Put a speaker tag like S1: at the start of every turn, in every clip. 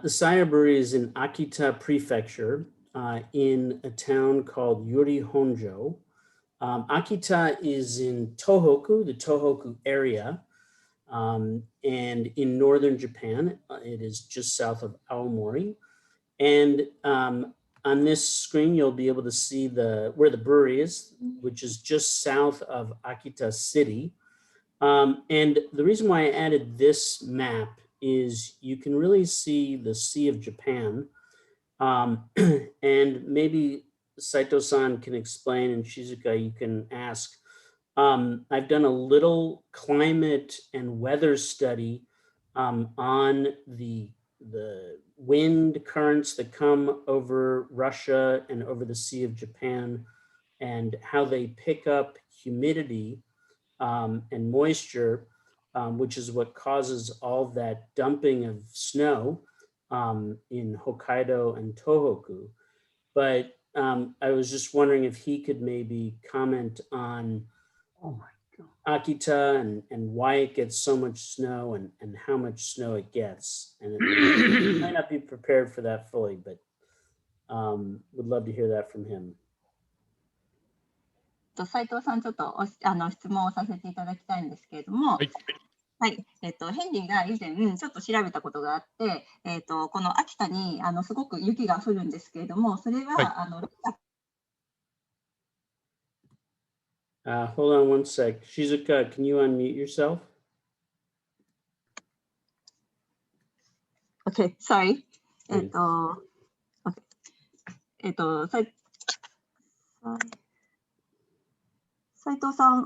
S1: The Saiya Brewery is in Akita Prefecture in a town called Yuri Honjo. Akita is in Tohoku, the Tohoku area, and in northern Japan. It is just south of Aomori. And on this screen, you'll be able to see where the brewery is, which is just south of Akita City. And the reason why I added this map is you can really see the Sea of Japan. And maybe Saito-san can explain, and Shizuka, you can ask. I've done a little climate and weather study on the wind currents that come over Russia and over the Sea of Japan, and how they pick up humidity and moisture, which is what causes all that dumping of snow in Hokkaido and Tohoku. But I was just wondering if he could maybe comment on Akita and why it gets so much snow and how much snow it gets. And it might not be prepared for that fully, but would love to hear that from him.
S2: 斉藤さん、ちょっと質問をさせていただきたいんですけれども、はいはい、ヘンリーが以前ちょっと調べたことがあって、この秋田にすごく雪が降るんですけれども、それは、はい、
S1: hold on one sec. Shizuka, can you unmute yourself?
S2: Okay, sorry. 斉藤さん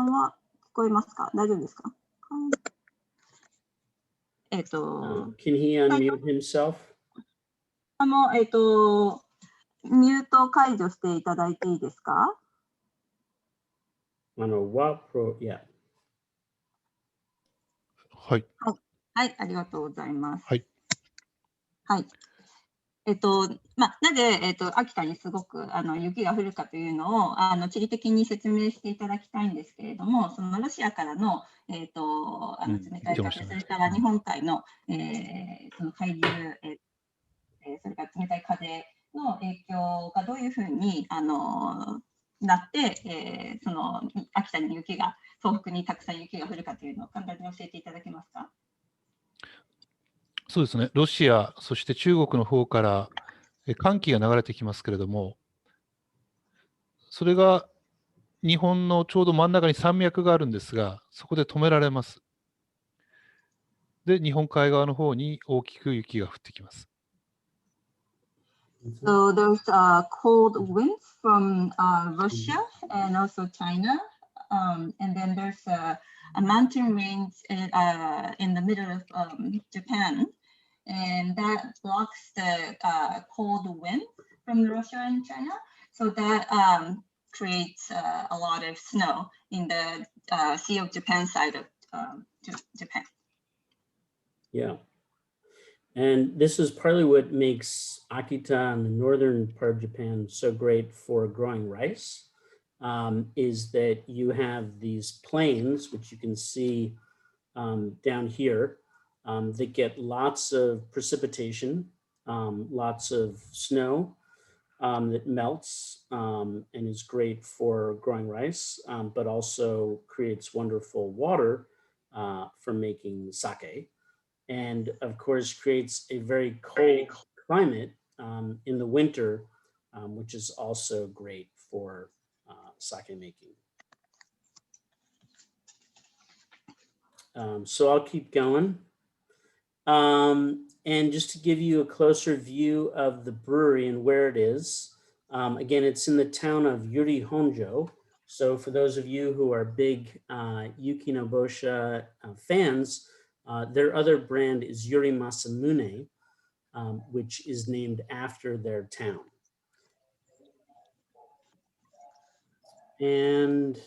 S2: は聞こえますか？大丈夫ですか
S1: ？Can he unmute himself?
S2: ミュート解除していただいていいですか
S1: ？Yeah.
S3: はい。
S2: はい、ありがとうございます。
S3: はい。
S2: はい。なぜ、秋田にすごく雪が降るかというのを地理的に説明していただきたいんですけれども、そのロシアからの、冷たい風、それから日本海の、その海流、それから冷たい風の影響がどういうふうになって、その秋田に東北にたくさん雪が降るかというのを簡単に教えていただけますか？
S3: そうですね、ロシア、そして中国の方から寒気が流れてきますけれども、それが日本のちょうど真ん中に山脈があるんですが、そこで止められます。で、日本海側の方に大きく雪が降ってきます。
S2: So there's cold winds from Russia and also China, and then there's a mountain range in the middle of Japan. And that blocks the cold wind from Russia and China. So that creates a lot of snow in the Sea of Japan side of Japan.
S1: Yeah. And this is partly what makes Akita and the northern part of Japan so great for growing rice, is that you have these plains, which you can see down here, that get lots of precipitation, lots of snow that melts and is great for growing rice, but also creates wonderful water for making sake. And of course creates a very cold climate in the winter, which is also great for sake making. So I'll keep going. And just to give you a closer view of the brewery and where it is, again, it's in the town of Yuri Honjo. So for those of you who are big Yuki No Bosha fans, their other brand is Yuri Masamune, which is named after their town. And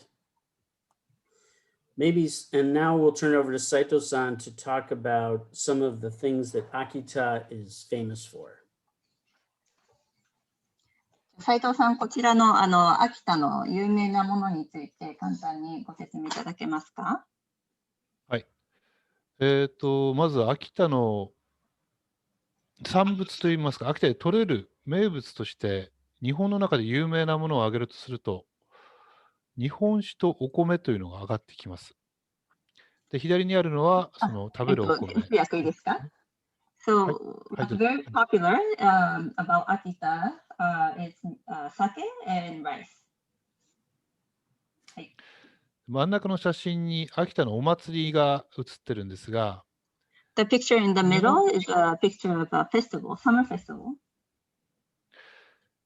S1: now we'll turn it over to Saito-san to talk about some of the things that Akita is famous for.
S2: 斉藤さん、こちらの秋田の有名なものについて簡単にご説明いただけますか？
S3: はい。まず秋田の産物といいますか、秋田で取れる名物として、日本の中で有名なものを挙げるとすると、日本酒とお米というのが上がってきます。で、左にあるのは、その食べるお米。
S2: 通訳いいですか？So, what's very popular about Akita is sake and rice. はい。
S3: 真ん中の写真に秋田のお祭りが写ってるんですが、
S2: The picture in the middle is a picture of a festival, summer festival.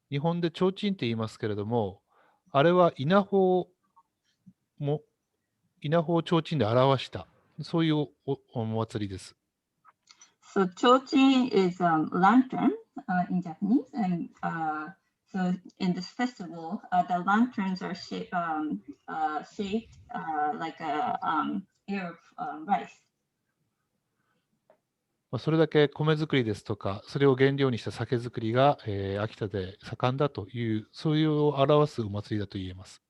S3: 日本で提灯って言いますけれども、あれは稲穂を提灯で表した、そういうお祭りです。
S2: So, chochi is lantern in Japanese, and so in this festival, the lanterns are shaped like a ear of rice.
S3: それだけ米作りですとか、それを原料にした酒造りが、秋田で盛んだという、そういうを表すお祭りだと言えます。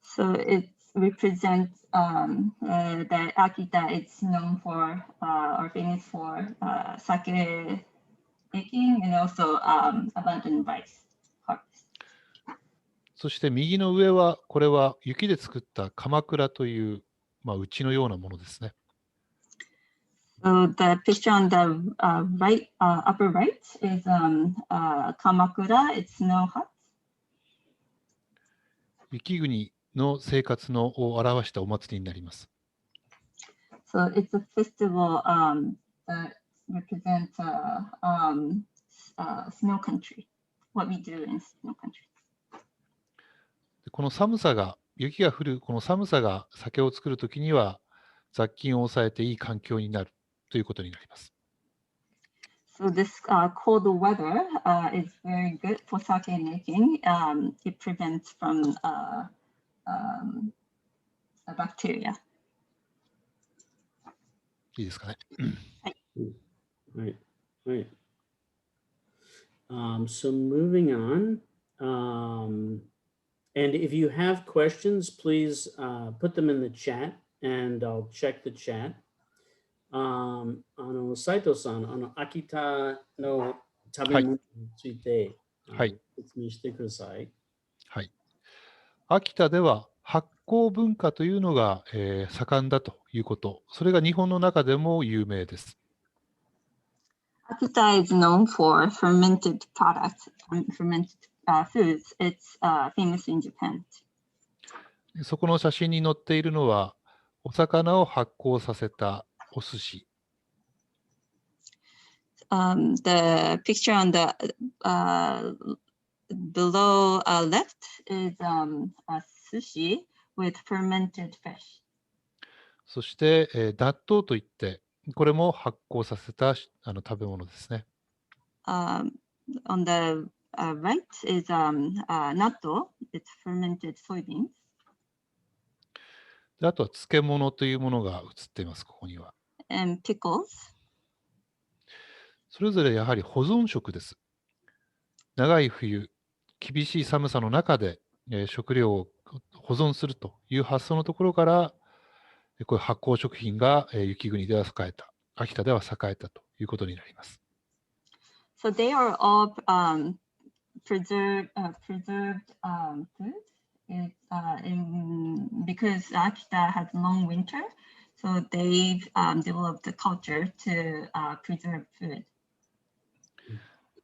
S2: So it represents that Akita is known for or famous for sake making and also abundant rice harvest.
S3: そして右の上は、これは雪で作った鎌倉という、家のようなものですね。
S2: So the picture on the right, upper right is Kamakura. It's snow hut.
S3: 雪国の生活のを表したお祭りになります。
S2: So it's a festival that represents snow country, what we do in snow country.
S3: この寒さが、雪が降るこの寒さが酒を作るときには、雑菌を抑えていい環境になるということになります。
S2: So this cold weather is very good for sake making. It prevents from a bacteria.
S3: いいですかね。
S1: Right, right. So moving on, and if you have questions, please put them in the chat, and I'll check the chat. 斉藤さん、秋田の食べ物について、説明してください。
S3: はい。秋田では発酵文化というのが、盛んだということ、それが日本の中でも有名です。
S2: Akita is known for fermented products, fermented foods. It's famous in Japan.
S3: そこの写真に載っているのは、お魚を発酵させたお寿司。
S2: The picture on the below left is a sushi with fermented fish.
S3: そして、納豆といって、これも発酵させた食べ物ですね。
S2: On the right is natto. It's fermented soybeans.
S3: であとは漬物というものが映っています、ここには。
S2: And pickles.
S3: それぞれやはり保存食です。長い冬、厳しい寒さの中で、食料を保存するという発想のところから、こういう発酵食品が、雪国では栄えた、秋田では栄えたということになります。
S2: So they are all preserved food. Because Akita has long winter, so they've developed the culture to preserve food.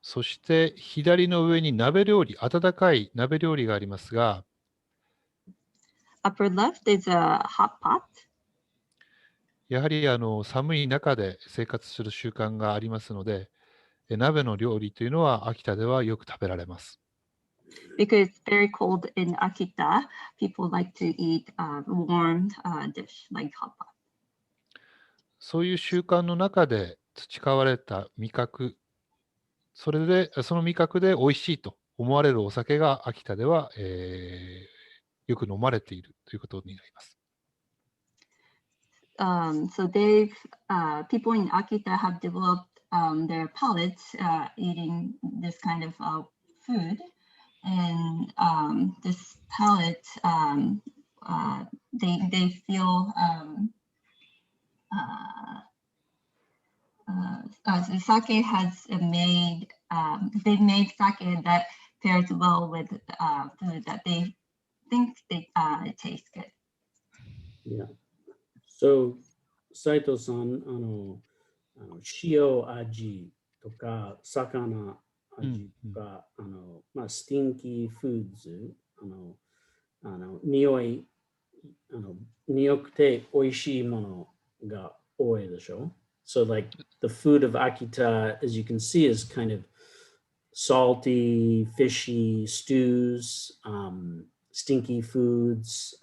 S3: そして左の上に鍋料理、温かい鍋料理がありますが、
S2: Upper left is a hot pot.
S3: やはり寒い中で生活する習慣がありますので、鍋の料理というのは秋田ではよく食べられます。
S2: Because it's very cold in Akita, people like to eat warm dish like hot pot.
S3: そういう習慣の中で培われた味覚、その味覚で美味しいと思われるお酒が秋田では、よく飲まれているということになります。
S2: So people in Akita have developed their palates eating this kind of food, and this palate they feel the sake has made, they made sake that pairs well with food that they think it tastes good.
S1: Yeah. So, Saito-san, 塩味とか、魚味とか、スティンキーフーズ、匂い、匂くて美味しいものが多いでしょ? So like the food of Akita, as you can see, is kind of salty, fishy stews, stinky foods,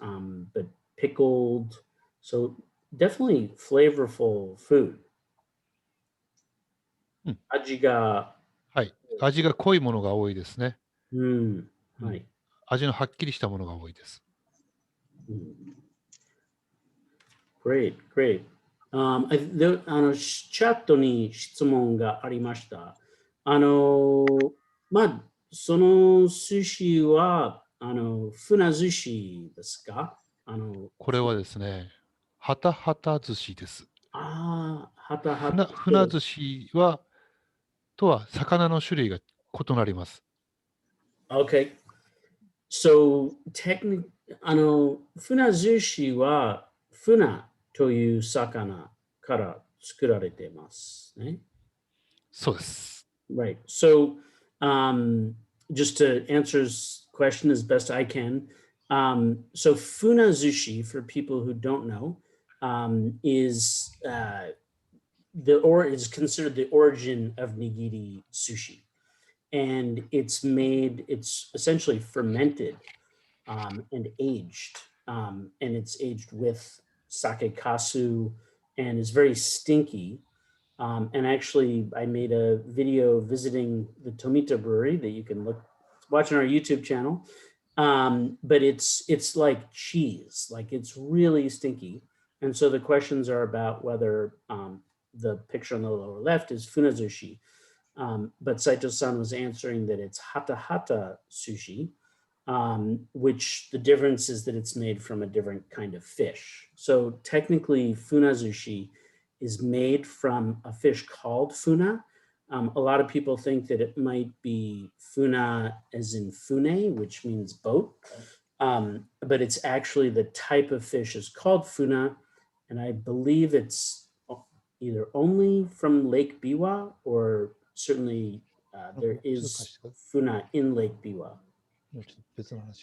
S1: but pickled. So definitely flavorful food. 味が、
S3: はい。味が濃いものが多いですね。
S1: はい。
S3: 味のはっきりしたものが多いです。
S1: Great, great. チャットに質問がありました。その寿司は、船寿司ですか？
S3: これはですね、ハタハタ寿司です。
S1: はたはた。
S3: 船寿司とは魚の種類が異なります。
S1: Okay. So, technically, 船寿司は船という魚から作られていますね。
S3: そうです。
S1: Right. So, just to answer his question as best I can, so funazushi, for people who don't know, is is considered the origin of nigiri sushi, and it's essentially fermented and aged, and it's aged with sake kasu, and is very stinky. And actually, I made a video visiting the Tomita Brewery that you can watch on our YouTube channel. But it's like cheese, like it's really stinky. And so the questions are about whether the picture on the lower left is funazushi. But Saito-san was answering that it's hata hata sushi, which the difference is that it's made from a different kind of fish. So technically, funazushi is made from a fish called funa. A lot of people think that it might be funa as in fune, which means boat. But it's actually the type of fish is called funa. And I believe it's either only from Lake Biwa or certainly there is funa in Lake Biwa.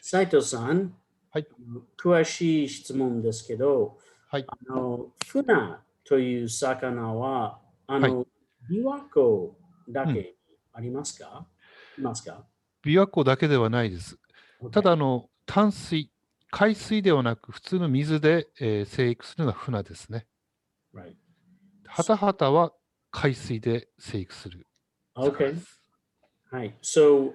S1: Saito-san,
S3: はい。
S1: 詳しい質問ですけど、
S3: はい。
S1: フナという魚は、琵琶湖だけありますか？
S3: 琵琶湖だけではないです。ただ、淡水、海水ではなく、普通の水で、生育するのがフナですね。ハタハタは海水で生育する魚です。
S1: はい。So,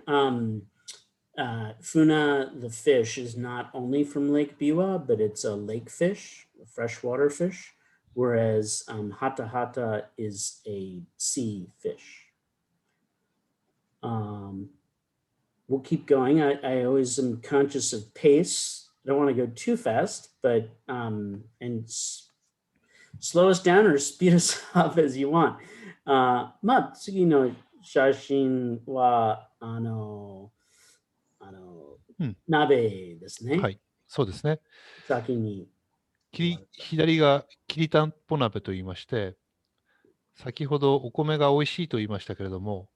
S1: Funa, the fish, is not only from Lake Biwa, but it's a lake fish, a freshwater fish, whereas hata hata is a sea fish. We'll keep going. I always am conscious of pace. I don't want to go too fast, but and slow us down or speed us up as you want. 次の写真は鍋ですね。
S3: はい、そうですね。
S1: 先に。
S3: 左がきりたんぽ鍋と言いまして、先ほどお米が美味しいと言いましたけれども、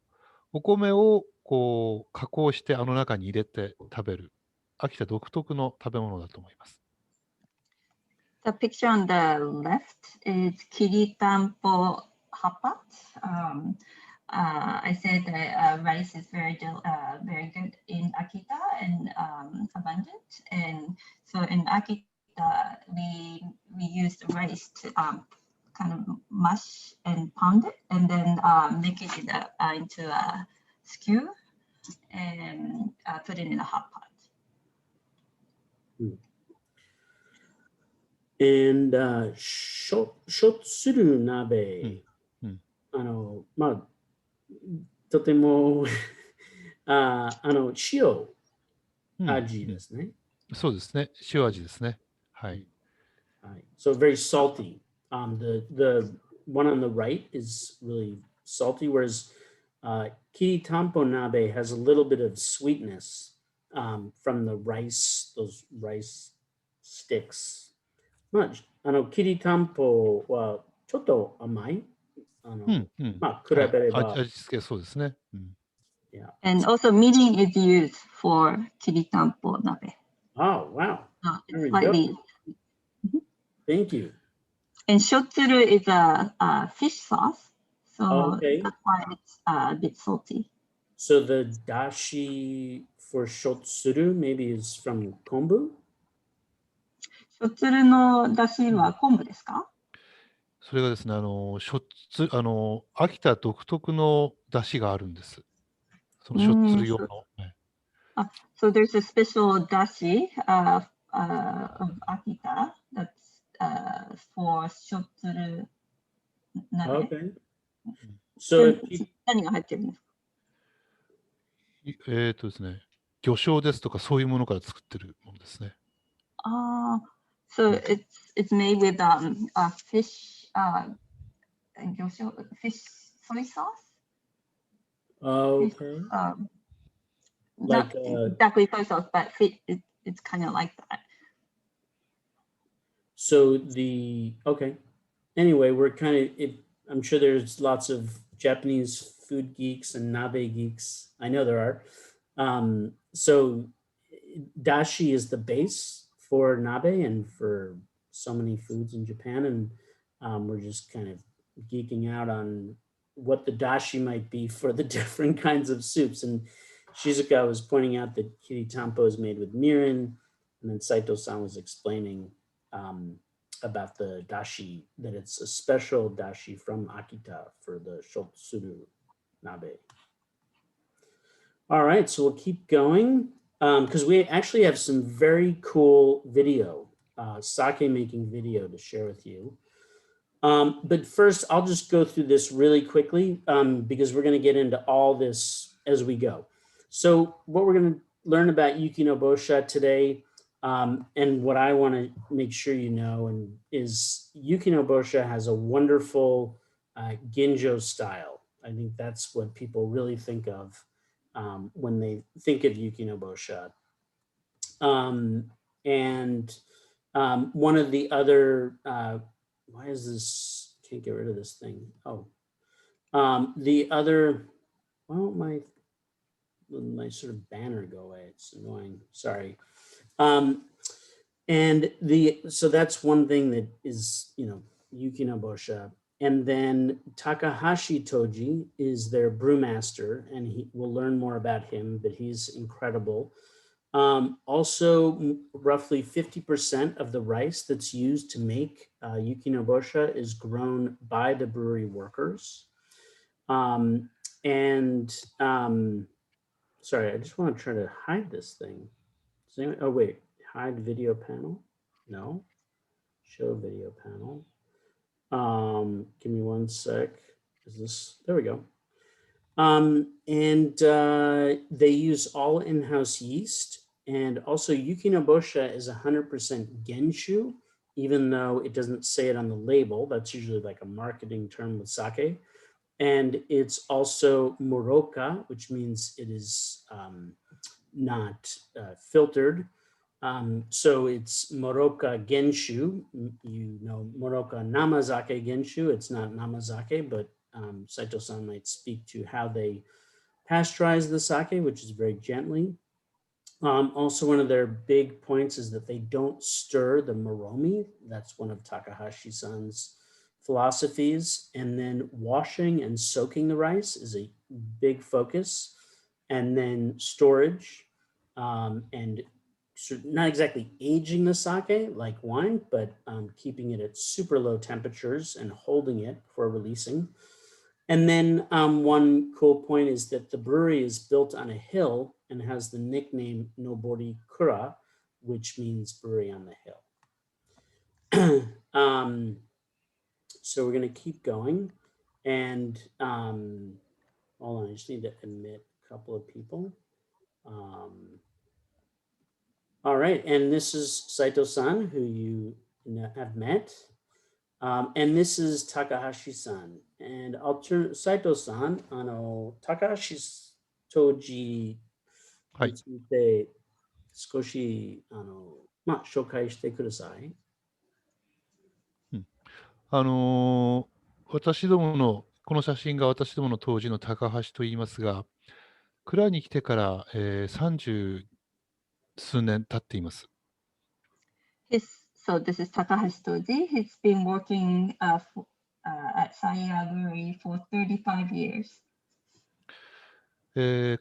S3: お米をこう加工してあの中に入れて食べる、秋田独特の食べ物だと思います。
S2: The picture on the left is kiritampo hapat. I said that rice is very good in Akita and abundant. And so in Akita, we use rice to kind of mash and pound it, and then make it into a skew and put it in a hot pot.
S1: And shotsuru nabe, とても塩味ですね。
S3: そうですね。塩味ですね。はい。
S1: So very salty. The one on the right is really salty, whereas kiritampo nabe has a little bit of sweetness from the rice, those rice sticks. Much. kiritampoはちょっと甘い。まあ、比べれば。
S3: 味付けそうですね。
S1: Yeah.
S2: And also mirin is used for kiritampo nabe.
S1: Oh, wow.
S2: It's slightly.
S1: Thank you.
S2: And shotsuru is a fish sauce, so
S1: Okay.
S2: that's why it's a bit salty.
S1: So the dashi for shotsuru maybe is from kombu?
S2: shotsuruの出汁は昆布ですか？
S3: それがですね、秋田独特の出汁があるんです。そのしょっつる用の。
S2: So there's a special dashi of Akita that's for shotsuru nabe.
S1: Okay. So
S2: 何が入ってるんですか？
S3: ですね、魚醤ですとかそういうものから作ってるものですね。
S2: So it's made with a fish fish soy sauce.
S1: okay.
S2: Not exactly soy sauce, but it's kind of like that.
S1: So okay. Anyway, we're kind of, I'm sure there's lots of Japanese food geeks and nabe geeks. I know there are. So dashi is the base for nabe and for so many foods in Japan. And we're just kind of geeking out on what the dashi might be for the different kinds of soups. And Shizuka was pointing out that kiritampo is made with mirin. And then Saito-san was explaining about the dashi, that it's a special dashi from Akita for the shotsuru nabe. All right, so we'll keep going because we actually have some very cool video, sake making video to share with you. But first, I'll just go through this really quickly because we're going to get into all this as we go. So what we're going to learn about Yuki No Bosha today, and what I want to make sure you know is Yuki No Bosha has a wonderful ginjo style. I think that's what people really think of when they think of Yuki No Bosha. One of the other, why is this, can't get rid of this thing. Oh, the other, well, my sort of banner go away. It's annoying, sorry. So that's one thing that is, Yuki No Bosha. And then Takahashi-toji is their brewmaster, and we'll learn more about him, but he's incredible. Also, roughly 50% of the rice that's used to make Yuki No Bosha is grown by the brewery workers. Sorry, I just want to try to hide this thing. Oh, wait, hide video panel? No, show video panel. Give me one sec. Is this, there we go. They use all in-house yeast. And also Yuki No Bosha is 100% genshu, even though it doesn't say it on the label. That's usually like a marketing term with sake. And it's also moroka, which means it is not filtered. So it's moroka genshu. You know, moroka namazake genshu. It's not namazake, but Saito-san might speak to how they pasteurize the sake, which is very gently. Also, one of their big points is that they don't stir the moromi. That's one of Takahashi-san's philosophies. And then washing and soaking the rice is a big focus. And then storage and not exactly aging the sake like wine, but keeping it at super low temperatures and holding it before releasing. And then one cool point is that the brewery is built on a hill and has the nickname Nobori Kura, which means brewery on the hill. So we're going to keep going. And hold on, I just need to admit a couple of people. All right, and this is Saito-san, who you have met. And this is Takahashi-san. And I'll turn Saito-san, Takahashi-toji
S3: はい。
S1: について少し紹介してください。
S3: 私どもの、この写真が私どもの当時の高橋と言いますが、蔵に来てから、30数年経っています。
S2: So this is Takahashi-toji. He's been working at Saiya Brewery for 35 years.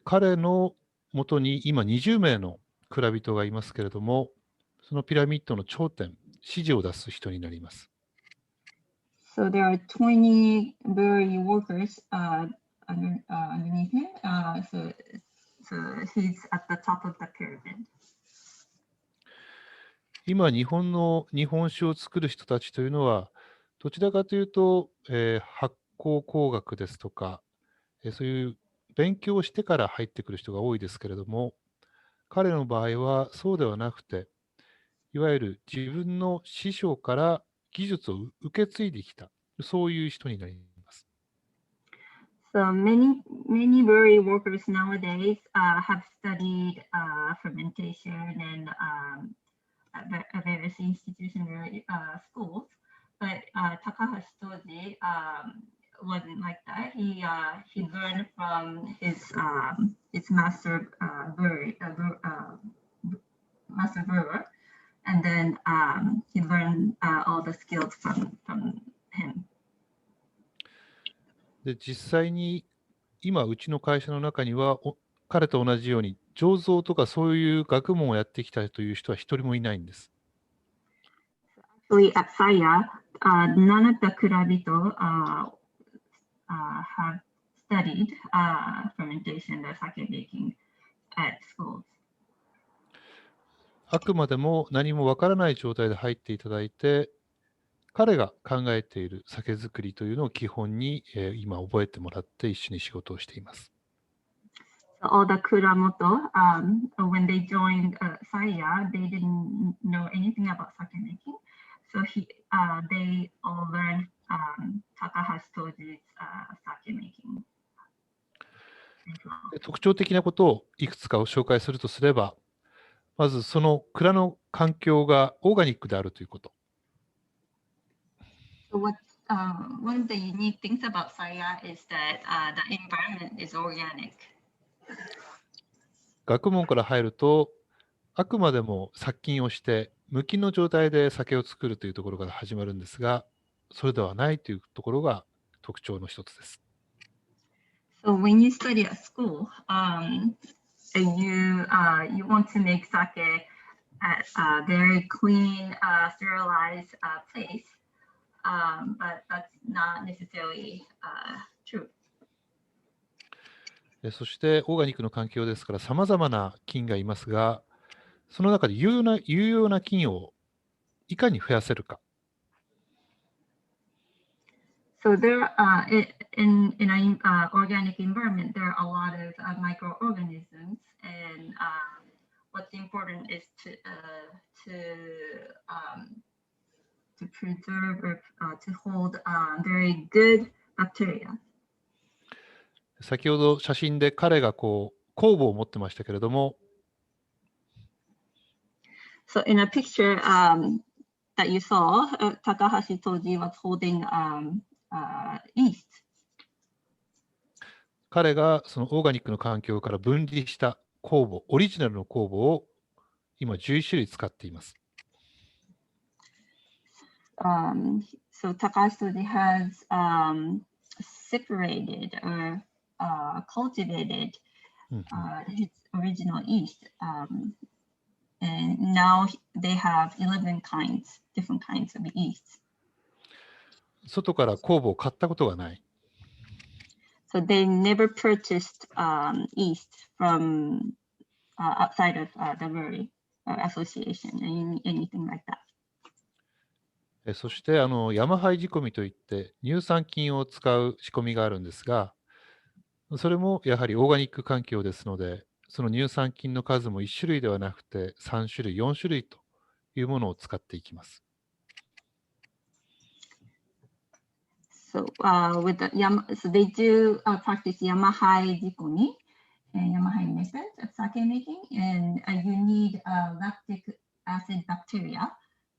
S3: 彼のもとに今20名の蔵人がいますけれども、そのピラミッドの頂点、指示を出す人になります。
S2: So there are 20 brewery workers underneath him. So he's at the top of the pyramid.
S3: 今、日本酒を作る人たちというのは、どちらかというと、発酵工学ですとか、そういう勉強をしてから入ってくる人が多いですけれども、彼の場合はそうではなくて、いわゆる自分の師匠から技術を受け継いできた、そういう人になります。
S2: So many brewery workers nowadays have studied fermentation and at various institutions, schools. But Takahashi-toji wasn't like that. He learned from his master master brewer, and then he learned all the skills from him.
S3: で、実際に今、うちの会社の中には、彼と同じように醸造とかそういう学問をやってきたという人は一人もいないんです。
S2: Actually, at Saiya, none of the kurabito have studied fermentation or sake making at schools.
S3: あくまでも何もわからない状態で入っていただいて、彼が考えている酒造りというのを基本に、今覚えてもらって一緒に仕事をしています。
S2: So all the kuramoto, when they joined Saiya, they didn't know anything about sake making. So they all learned Takahashi-toji's sake making.
S3: 特徴的なことをいくつかを紹介するとすれば、まずその蔵の環境がオーガニックであるということ。
S2: So one of the unique things about Saiya is that the environment is organic.
S3: 学問から入ると、あくまでも殺菌をして、無菌の状態で酒を作るというところから始まるんですが、それではないというところが特徴の一つです。
S2: So when you study at school, you want to make sake at a very clean, sterilized place, but that's not necessarily true.
S3: そしてオーガニックの環境ですからさまざまな菌がいますが、その中で有用な菌をいかに増やせるか。
S2: So there, in an organic environment, there are a lot of microorganisms, and what's important is to preserve or to hold very good bacteria.
S3: 先ほど写真で彼がこう酵母を持ってましたけれども、
S2: So in a picture that you saw, Takahashi-toji was holding yeast.
S3: 彼がそのオーガニックの環境から分離した酵母、オリジナルの酵母を今11種類使っています。
S2: So Takahashi-toji has separated or cultivated his original yeast, and now they have 11 different kinds of yeast.
S3: 外から酵母を買ったことがない。
S2: So they never purchased yeast from outside of the brewery or association, anything like that.
S3: そして山灰仕込みといって乳酸菌を使う仕込みがあるんですが、それもやはりオーガニック環境ですので、その乳酸菌の数も1種類ではなくて3種類、4種類というものを使っていきます。
S2: So with the so they do practice Yamahai jikomi and Yamahai method of sake making, and you need lactic acid bacteria,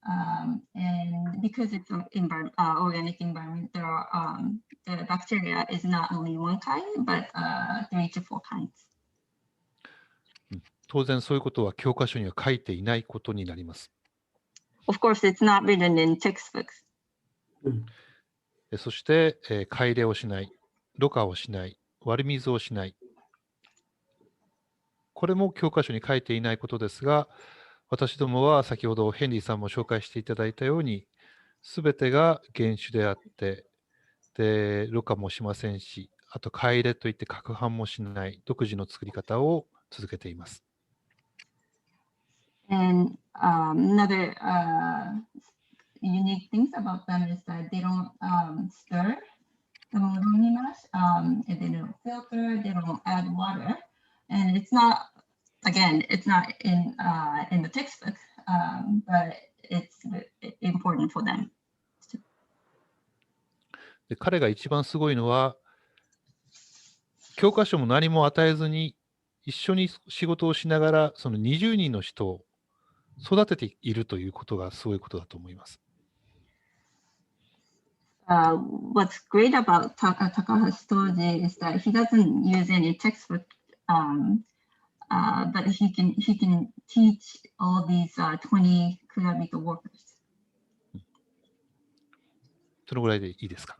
S2: and because it's an organic environment, there are the bacteria is not only one kind but 3 to 4 kinds.
S3: 当然そういうことは教科書には書いていないことになります。
S2: Of course, it's not written in textbooks.
S3: そして、買い入れをしない、ろ過をしない、割り水をしない。これも教科書に書いていないことですが、私どもは先ほどヘンリーさんも紹介していただいたように、すべてが原種であって、で、ろ過もしませんし、あと買い入れといって攪拌もしない独自の作り方を続けています。
S2: And another unique things about them is that they don't stir the moroni mash, and they don't filter, they don't add water, and it's not, again, it's not in the textbook, but it's important for them.
S3: で、彼が一番すごいのは、教科書も何も与えずに、一緒に仕事をしながら、その20人の人を育てているということがすごいことだと思います。
S2: What's great about Takahashi-toji is that he doesn't use any textbook, but he can teach all these 20 kurabito workers.
S3: そのぐらいでいいですか。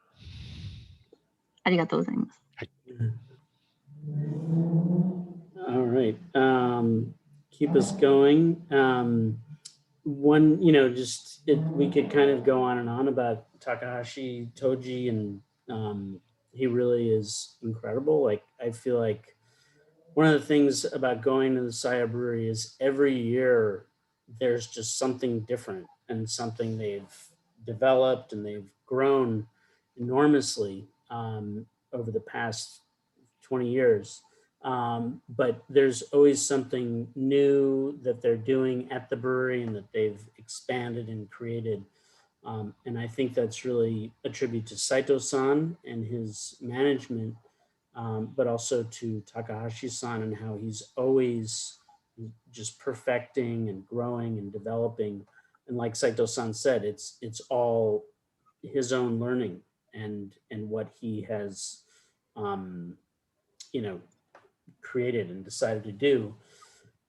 S2: ありがとうございます。
S3: はい。
S1: All right. Keep us going. One, just we could kind of go on and on about Takahashi-toji, and he really is incredible. Like, I feel like one of the things about going to the Saiya Brewery is every year there's just something different and something they've developed and they've grown enormously over the past 20 years. But there's always something new that they're doing at the brewery and that they've expanded and created. And I think that's really a tribute to Saito-san and his management, but also to Takahashi-san and how he's always just perfecting and growing and developing. And like Saito-san said, it's all his own learning and what he has, created and decided to do.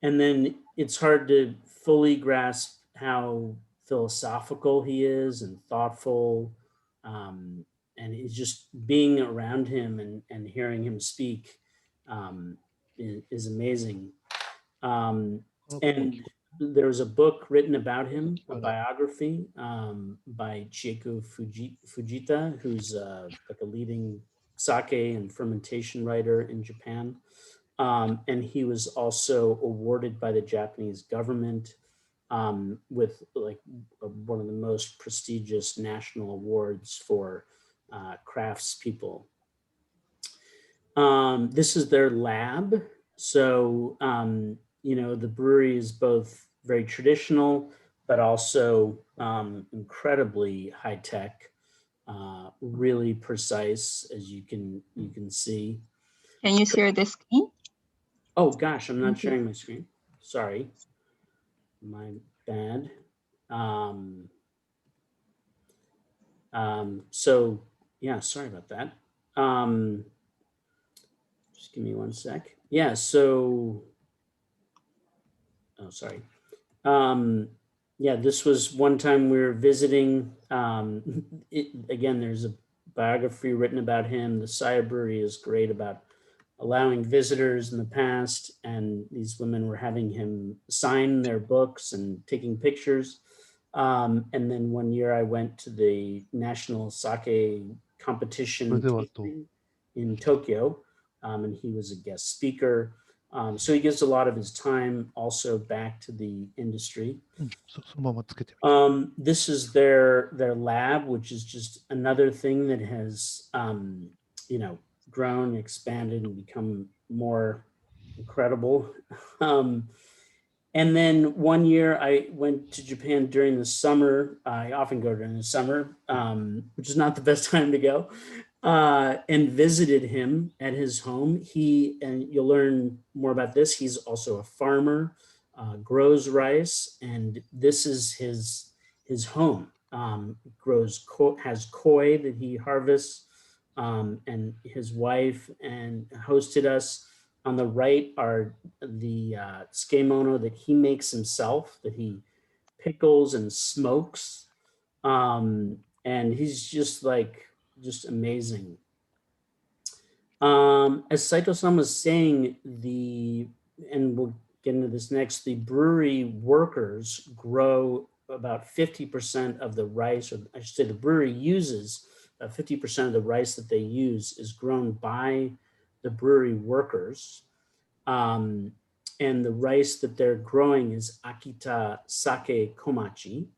S1: And then it's hard to fully grasp how philosophical he is and thoughtful. And it's just being around him and hearing him speak is amazing. And there's a book written about him, a biography by Chieko Fujita, who's like a leading sake and fermentation writer in Japan. And he was also awarded by the Japanese government with like one of the most prestigious national awards for craftspeople. This is their lab. So, the brewery is both very traditional, but also incredibly high tech, really precise, as you can see.
S2: Can you share the screen?
S1: Oh gosh, I'm not sharing my screen. Sorry, my bad. So yeah, sorry about that. Just give me one sec. Yeah, so, oh, sorry. Yeah, this was one time we were visiting. Again, there's a biography written about him. The Saiya Brewery is great about allowing visitors in the past, and these women were having him sign their books and taking pictures. And then one year I went to the National Sake Competition in Tokyo, and he was a guest speaker. So he gives a lot of his time also back to the industry. This is their lab, which is just another thing that has, grown, expanded, and become more incredible. And then one year I went to Japan during the summer. I often go during the summer, which is not the best time to go, and visited him at his home. And you'll learn more about this. He's also a farmer, grows rice, and this is his home. Has koi that he harvests, and his wife and hosted us. On the right are the tsukemono that he makes himself, that he pickles and smokes. And he's just amazing. As Saito-san was saying, and we'll get into this next, the brewery workers grow about 50% of the rice, or I should say the brewery uses 50% of the rice that they use is grown by the brewery workers. And the rice that they're growing is Akita Sake Komachi.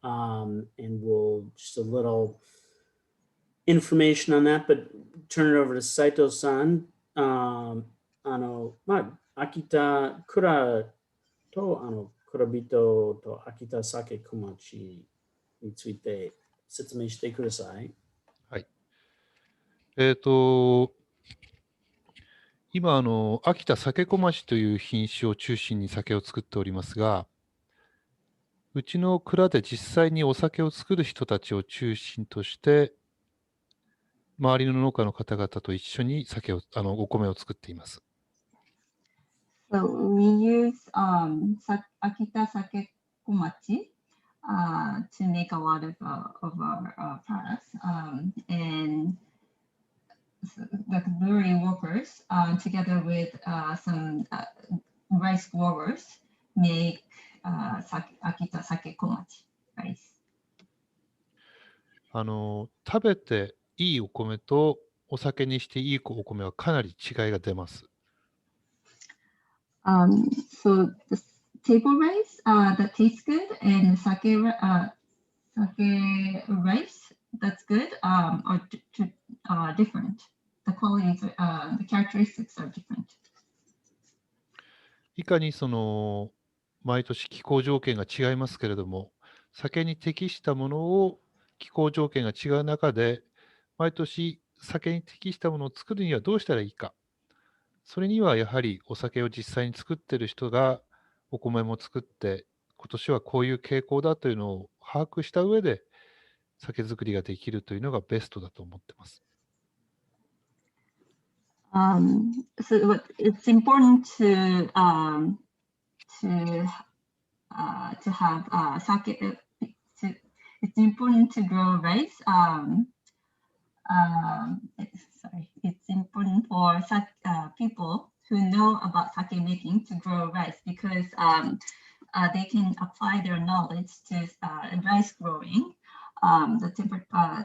S1: And we'll just a little information on that, but turn it over to Saito-san. Akita Kura to Kurabito to Akita Sake Komachi について説明してください。
S3: はい。今、秋田酒小町という品種を中心に酒を作っておりますが、うちの蔵で実際にお酒を作る人たちを中心として、周りの農家の方々と一緒にお米を作っています。
S2: So we use Akita Sake Komachi to make a lot of our products. And so the brewery workers, together with some rice growers, make Akita Sake Komachi rice.
S3: 食べていいお米とお酒にしていいお米はかなり違いが出ます。
S2: So the table rice that tastes good and sake rice that's good are different. The qualities, the characteristics are different.
S3: いかに毎年気候条件が違いますけれども、酒に適したものを気候条件が違う中で、毎年酒に適したものを作るにはどうしたらいいか。それにはやはりお酒を実際に作っている人がお米も作って、今年はこういう傾向だというのを把握した上で酒造りができるというのがベストだと思っています。
S2: So it's important to have sake. It's important to grow rice. It's important for people who know about sake making to grow rice because they can apply their knowledge to rice growing. The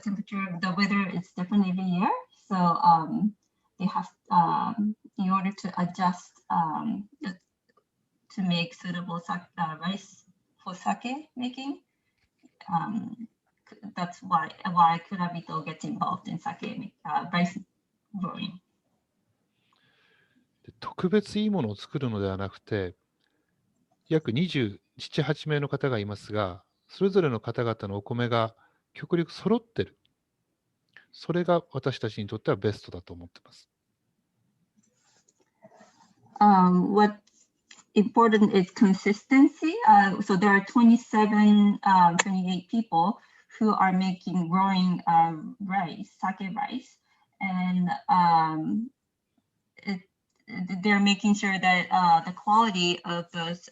S2: temperature, the weather is different every year, so they have in order to adjust to make suitable rice for sake making. That's why Kurabito gets involved in sake rice growing.
S3: 特別いいものを作るのではなくて、約27、8名の方がいますが、それぞれの方々のお米が極力揃ってる。それが私たちにとってはベストだと思っています。
S2: What's important is consistency. So there are 28 people who are growing rice, sake rice, and they're making sure that the quality of those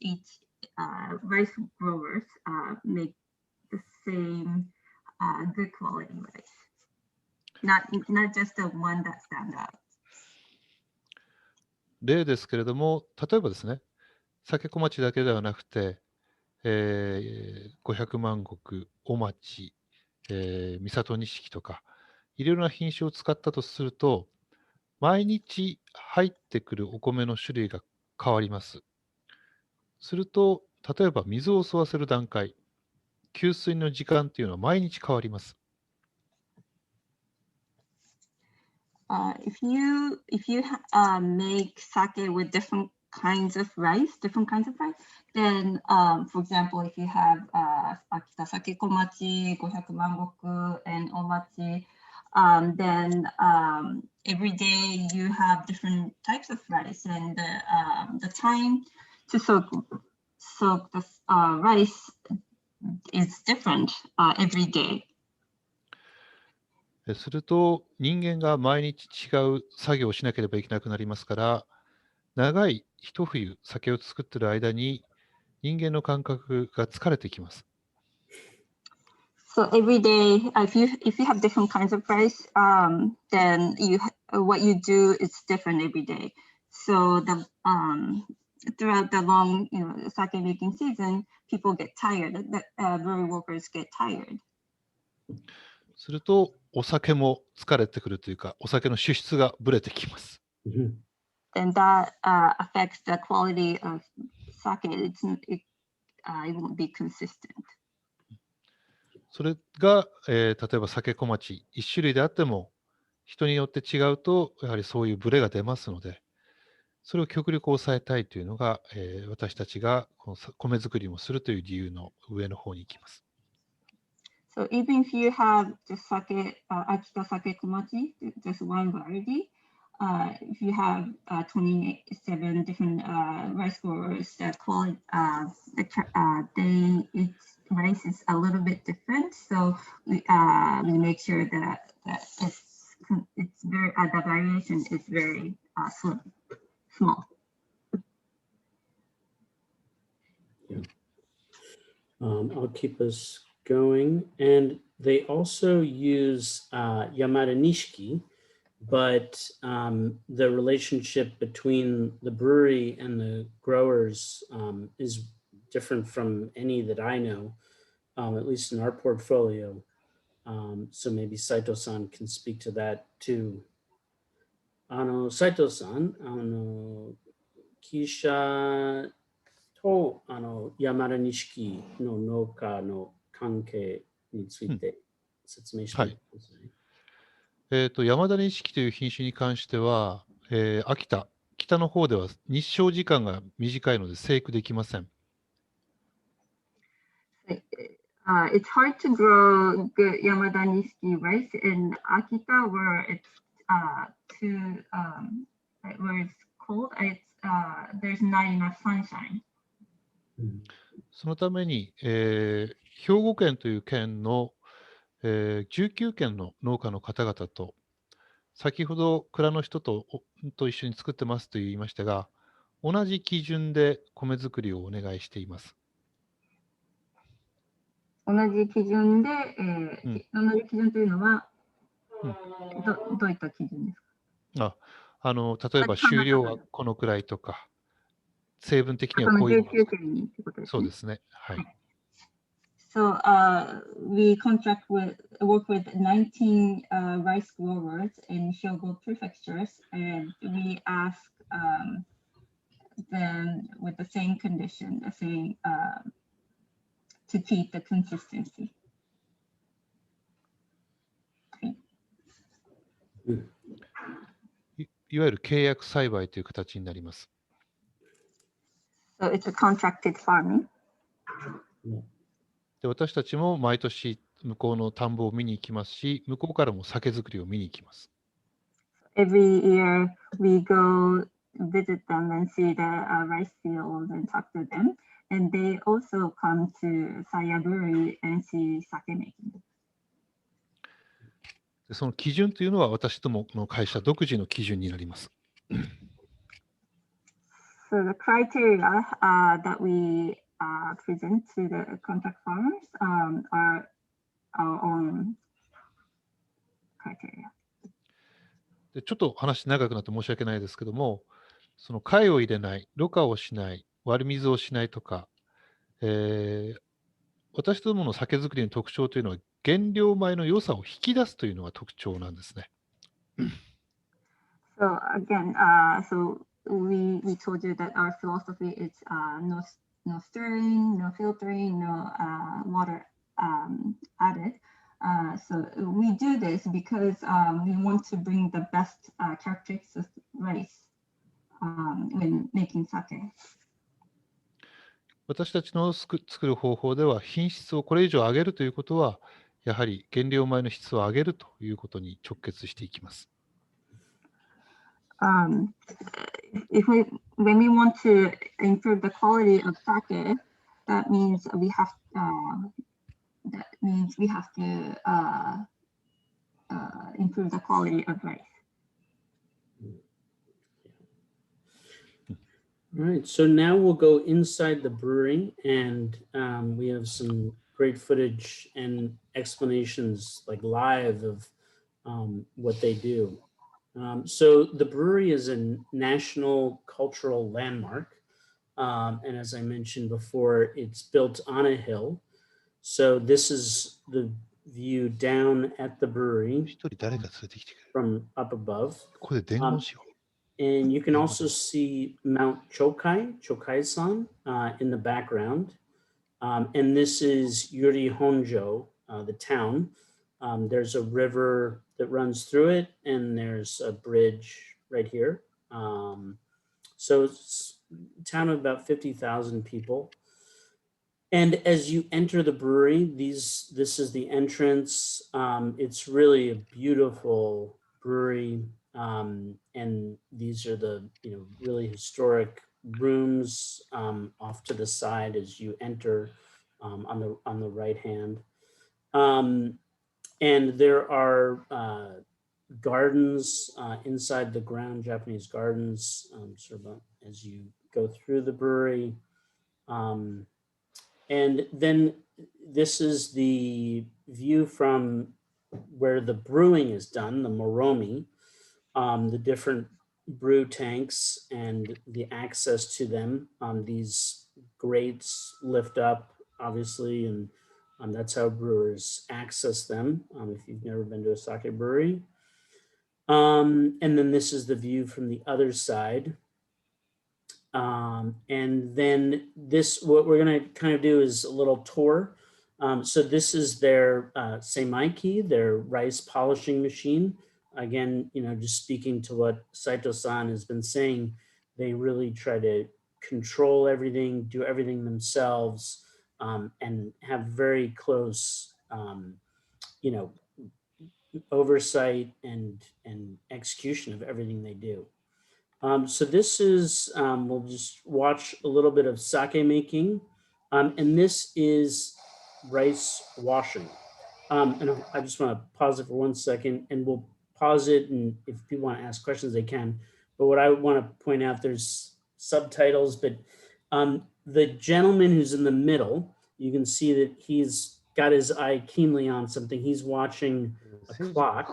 S2: each rice growers make the same good quality rice, not just the one that stands out.
S3: 例ですけれども、例えばですね、酒小町だけではなくて、500万石、お町、三郷錦とか、いろいろな品種を使ったとすると、毎日入ってくるお米の種類が変わります。すると、例えば水を吸わせる段階、吸水の時間っていうのは毎日変わります。
S2: If you make sake with different kinds of rice, different kinds of rice. Then, for example, if you have Akita Sake Komachi, Gohyaku Mangoku, and Omachi, then every day you have different types of rice, and the time to soak the rice is different every day.
S3: すると、人間が毎日違う作業をしなければいけなくなりますから、長い一冬、酒を作っている間に、人間の感覚が疲れてきます。
S2: So every day, if you have different kinds of rice, then what you do is different every day. So throughout the long sake making season, people get tired. Brewery workers get tired.
S3: すると、お酒も疲れてくるというか、お酒の酒質がぶれてきます。
S2: And that affects the quality of sake. It won't be consistent.
S3: それが、例えば酒小町、1種類であっても、人によって違うと、やはりそういうブレが出ますので、それを極力抑えたいというのが、私たちがこの米作りもするという理由の上の方に行きます。
S2: So even if you have just sake, Akita Sake Komachi, just one variety, if you have 27 different rice growers, that quality, rice is a little bit different. So we make sure that it's very the variation is very small.
S1: I'll keep us going. And they also use Yamada Nishiki, but the relationship between the brewery and the growers is different from any that I know, at least in our portfolio. So maybe Saito-san can speak to that too. Saito-san, 記者と山田錦の農家の関係について説明していますね。
S3: 山田錦という品種に関しては、秋田、北の方では日照時間が短いので生育できません。
S2: It's hard to grow good Yamada Nishiki rice in Akita where it's where it's cold. There's not enough sunshine.
S3: そのために、兵庫県という県の、19軒の農家の方々と、先ほど蔵の人と一緒に作ってますと言いましたが、同じ基準で米作りをお願いしています。
S2: 同じ基準で、同じ基準というのは、どういった基準ですか？
S3: 例えば収量はこのくらいとか、成分的にはこういうもの。
S2: 19件にってことですね。
S3: そうですね。はい。
S2: So we work with 19 rice growers in Hyogo prefectures, and we ask them with the same condition, the same to keep the consistency.
S3: いわゆる契約栽培という形になります。
S2: So it's a contracted farming.
S3: で、私たちも毎年向こうの田んぼを見に行きますし、向こうからも酒造りを見に行きます。
S2: Every year we go visit them and see the rice fields and talk to them, and they also come to Saiya Brewery and see sake making.
S3: でその基準というのは私どもの会社独自の基準になります。
S2: So the criteria that we present to the contract farmers are our own criteria.
S3: でちょっと話長くなって申し訳ないですけども、その貝を入れない、ろ過をしない、割り水をしないとか、私どもの酒造りの特徴というのは原料米の良さを引き出すというのが特徴なんですね。
S2: So again, so we told you that our philosophy is no stirring, no filtering, no water added. So we do this because we want to bring the best characteristics of rice when making sake.
S3: 私たちの作る方法では品質をこれ以上上げるということはやはり原料米の質を上げるということに直結していきます。
S2: When we want to improve the quality of sake, that means we have to improve the quality of rice.
S1: All right, so now we'll go inside the brewery, and we have some great footage and explanations, like live, of what they do. So the brewery is a national cultural landmark, and as I mentioned before, it's built on a hill. So this is the view down at the brewery
S3: 一人誰か連れてきてくれる。
S1: from up above.
S3: ここで伝言しよう。
S1: And you can also see Mount Chokai-san in the background. And this is Yuri Honjo, the town. There's a river that runs through it, and there's a bridge right here. So it's a town of about 50,000 people. And as you enter the brewery, this is the entrance. It's really a beautiful brewery. And these are the really historic rooms off to the side as you enter on the right hand. And there are gardens inside the ground, Japanese gardens, sort of as you go through the brewery. And then this is the view from where the brewing is done, the moromi, the different brew tanks and the access to them. These grates lift up, obviously, and that's how brewers access them, if you've never been to a sake brewery. And then this is the view from the other side. And then what we're gonna kind of do is a little tour. So this is their seimaiki, their rice polishing machine. Again, just speaking to what Saito-san has been saying, they really try to control everything, do everything themselves, and have very close, oversight and execution of everything they do. So this is, we'll just watch a little bit of sake making, and this is rice washing. And I just want to pause it for 1 second, and we'll pause it, and if people want to ask questions, they can. But what I want to point out, there's subtitles, but the gentleman who's in the middle, you can see that he's got his eye keenly on something. He's watching a clock.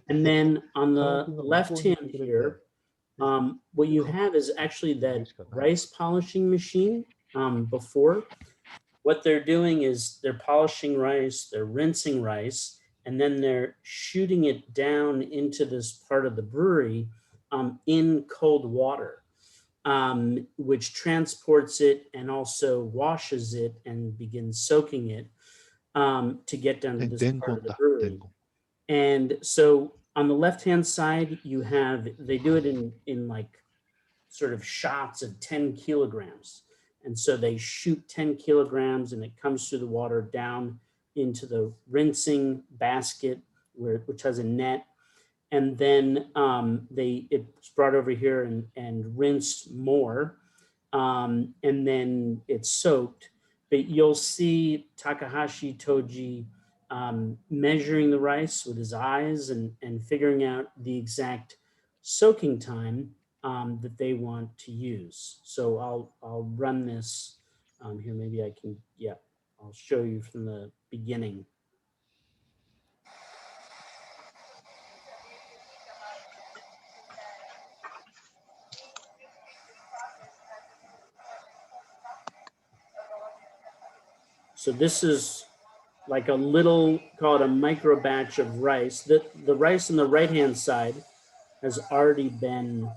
S1: And then on the left hand here, what you have is actually that rice polishing machine before. What they're doing is they're polishing rice, they're rinsing rice, and then they're shooting it down into this part of the brewery in cold water, which transports it and also washes it and begins soaking it to get down to this part of the brewery. And so on the left-hand side, you have, they do it in like sort of shots of 10 kilograms. And so they shoot 10 kilograms and it comes through the water down into the rinsing basket, which has a net. And then it's brought over here and rinsed more. And then it's soaked. But you'll see Takahashi-toji measuring the rice with his eyes and figuring out the exact soaking time that they want to use. So I'll run this here. Maybe I can, yeah, I'll show you from the beginning. So this is like a little, call it a micro batch of rice. The rice on the right-hand side has already been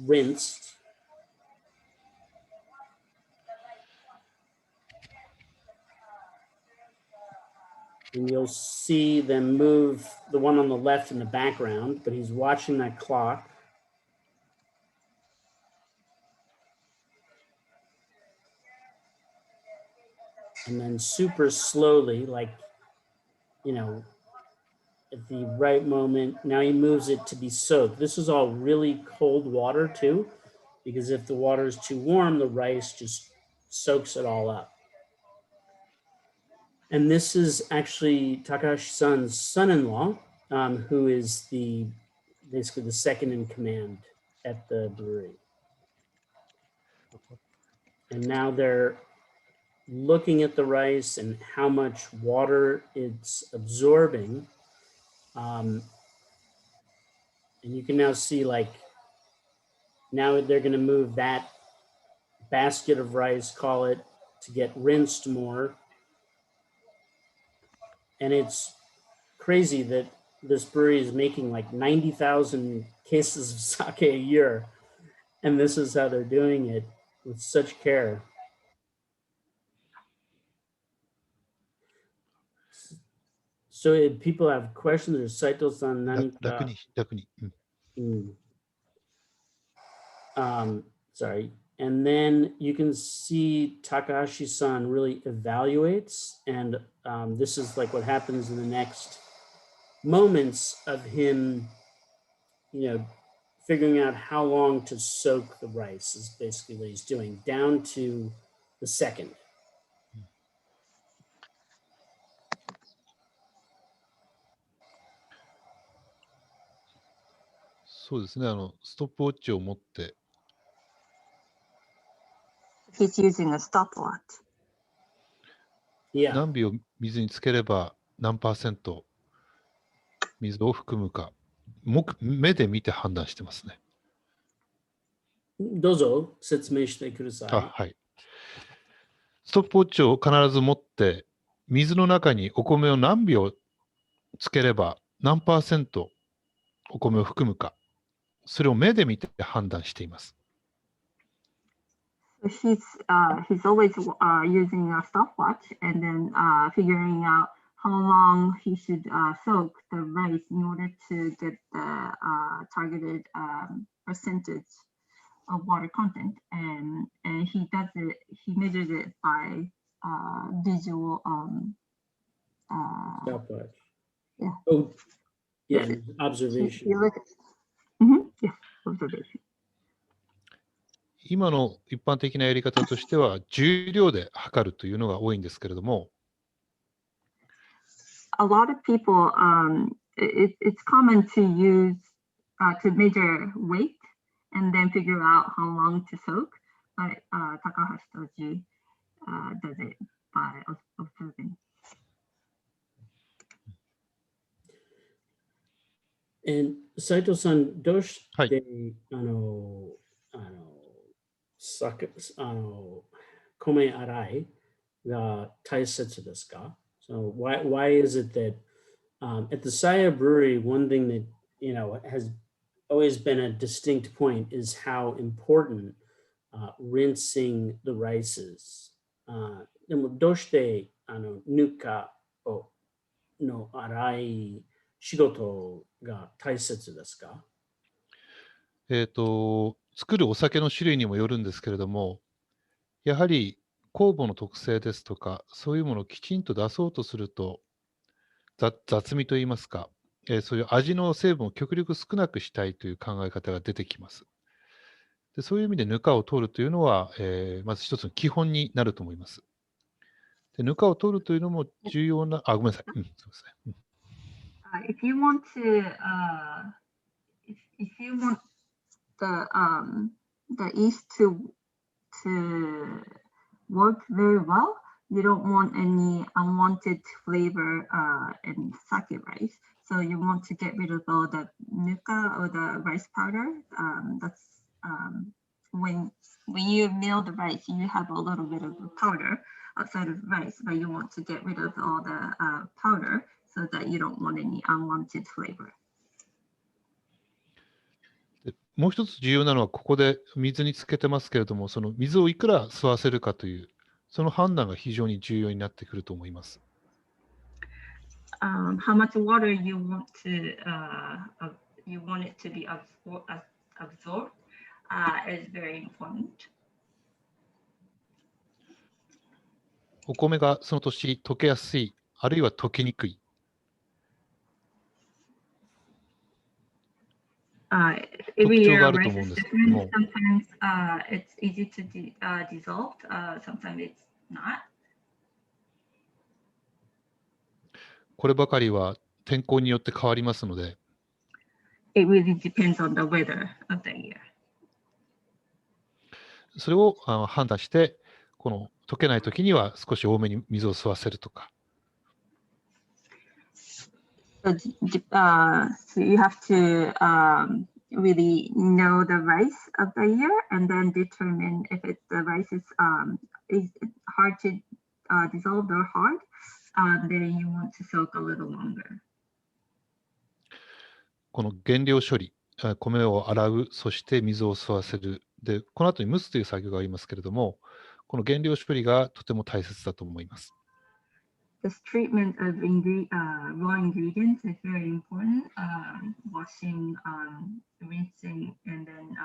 S1: rinsed. And you'll see them move the one on the left in the background, but he's watching that clock. and then super slowly, like, you know, at the right moment, now he moves it to be soaked. This is all really cold water too, because if the water is too warm, the rice just soaks it all up. And this is actually Takahashi-san's son-in-law, who is basically the second in command at the brewery. And now they're looking at the rice and how much water it's absorbing. And you can now see, like, now they're going to move that basket of rice, call it, to get rinsed more. And it's crazy that this brewery is making like 90,000 cases of sake a year. And this is how they're doing it with such care. So if people have questions, or Saito-san,
S3: 楽に、楽に。
S1: Sorry. And then you can see Takahashi-san really evaluates, and this is like what happens in the next moments of him, you know, figuring out how long to soak the rice is basically what he's doing, down to the second.
S3: そうですね、ストップウォッチを持って、
S2: He's using a stopwatch.
S1: Yeah.
S3: 何秒水につければ何%水を含むか、目で見て判断してますね。
S1: どうぞ説明してください。
S3: はい。ストップウォッチを必ず持って、水の中にお米を何秒つければ何%お米を含むか、それを目で見て判断しています。
S2: So he's always using a stopwatch and then figuring out how long he should soak the rice in order to get the targeted percentage of water content, and he does it. He measures it by visual.
S1: Stopwatch.
S2: Yeah.
S1: Oh, yeah. Observation.
S2: Yes, observation.
S3: 今の一般的なやり方としては、重量で測るというのが多いんですけれども、
S2: A lot of people, it's common to use to measure weight and then figure out how long to soak. But Takahashi-toji does it by observing.
S1: And Saito-san, どうして、
S3: はい、
S1: 米洗いが大切ですか? So why is it that at the Saiya Brewery, one thing that, you know, has always been a distinct point is how important rinsing the rice is. でもどうしてぬかの洗い仕事が大切ですか?
S3: 作るお酒の種類にもよるんですけれども、やはり酵母の特性ですとか、そういうものをきちんと出そうとすると、雑味といいますか、そういう味の成分を極力少なくしたいという考え方が出てきます。でそういう意味でぬかを取るというのは、まず一つの基本になると思います。でぬかを取るというのも重要な、ごめんなさい。すみません。
S2: If you want to, if you want the yeast to work very well, you don't want any unwanted flavor in sake rice. So you want to get rid of all the nuka or the rice powder. That's when you mill the rice, you have a little bit of powder outside of rice, but you want to get rid of all the powder so that you don't want any unwanted flavor.
S3: もう一つ重要なのは、ここで水につけてますけれども、その水をいくら吸わせるかという、その判断が非常に重要になってくると思います。
S2: How much water you want it to be absorbed is very important.
S3: お米がその年溶けやすい、あるいは溶けにくい。
S2: Every
S3: 特徴
S2: year
S3: がある
S2: our
S3: と
S2: rice
S3: 思うん
S2: is
S3: ですけれど
S2: different.
S3: も、
S2: Sometimes it's easy to dissolve. Sometimes it's not.
S3: こればかりは天候によって変わりますので、
S2: It really depends on the weather of the year.
S3: それを判断して、この溶けないときには少し多めに水を吸わせるとか、
S2: So you have to really know the rice of the year and then determine if the rice is hard to dissolve or hard, then you want to soak a little longer.
S3: この原料処理、米を洗う、そして水を吸わせる、で、この後に蒸すという作業がありますけれども、この原料処理がとても大切だと思います。
S2: This treatment of raw ingredients is very important. Washing, rinsing, and then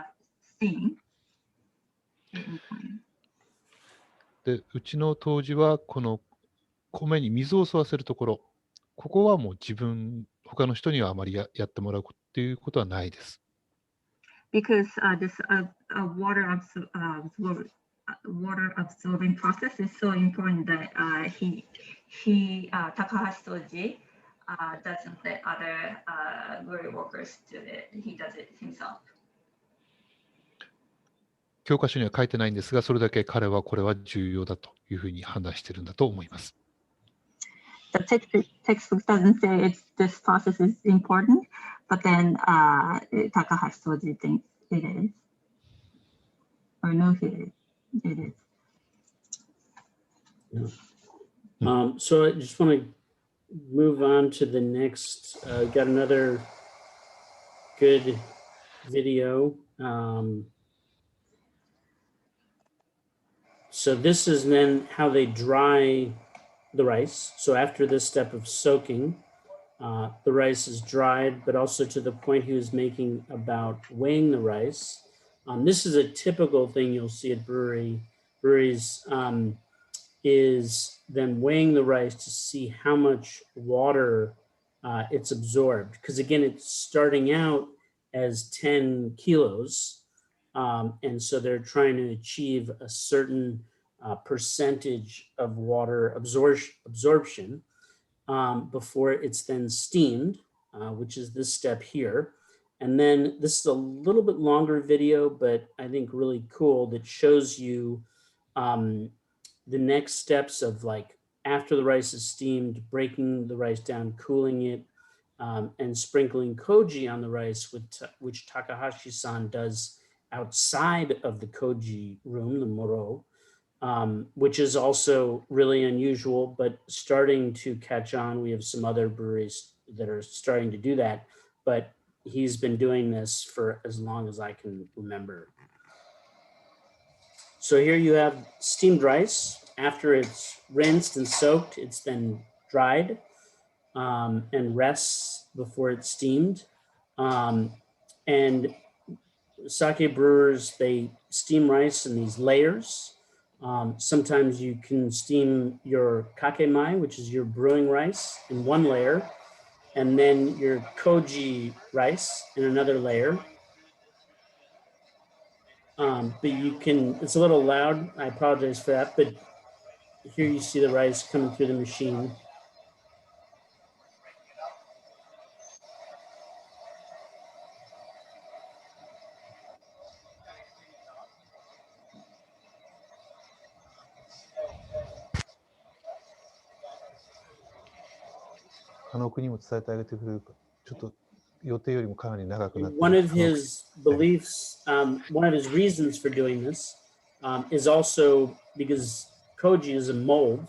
S2: steam. Very important.
S3: で、うちの杜氏はこの米に水を吸わせるところ、ここはもう他の人にはあまりやってもらうっていうことはないです。
S2: Because this water absorbing process is so important that Takahashi-toji doesn't let other brewery workers do it. He does it himself.
S3: 教科書には書いてないんですが、それだけ彼はこれは重要だというふうに判断しているんだと思います。
S2: The textbook doesn't say this process is important, but then Takahashi-toji thinks it is. Or knows it is.
S1: Yeah. So I just want to move on to the next. Got another good video. So this is then how they dry the rice. So after this step of soaking, the rice is dried, but also to the point he was making about weighing the rice. This is a typical thing you'll see at breweries is then weighing the rice to see how much water it's absorbed. Because again, it's starting out as 10 kilos. And so they're trying to achieve a certain percentage of water absorption before it's then steamed, which is this step here. And then this is a little bit longer video, but I think really cool, that shows you the next steps of, like, after the rice is steamed, breaking the rice down, cooling it, and sprinkling koji on the rice, which Takahashi-san does outside of the koji room, the moro, which is also really unusual, but starting to catch on. We have some other breweries that are starting to do that, but he's been doing this for as long as I can remember. So here you have steamed rice. After it's rinsed and soaked, it's then dried and rests before it's steamed. And sake brewers, they steam rice in these layers. Sometimes you can steam your kakemai, which is your brewing rice, in one layer, and then your koji rice in another layer. But you can, it's a little loud, I apologize for that, but here you see the rice coming through the machine. One of his beliefs, one of his reasons for doing this is also because koji is a mold,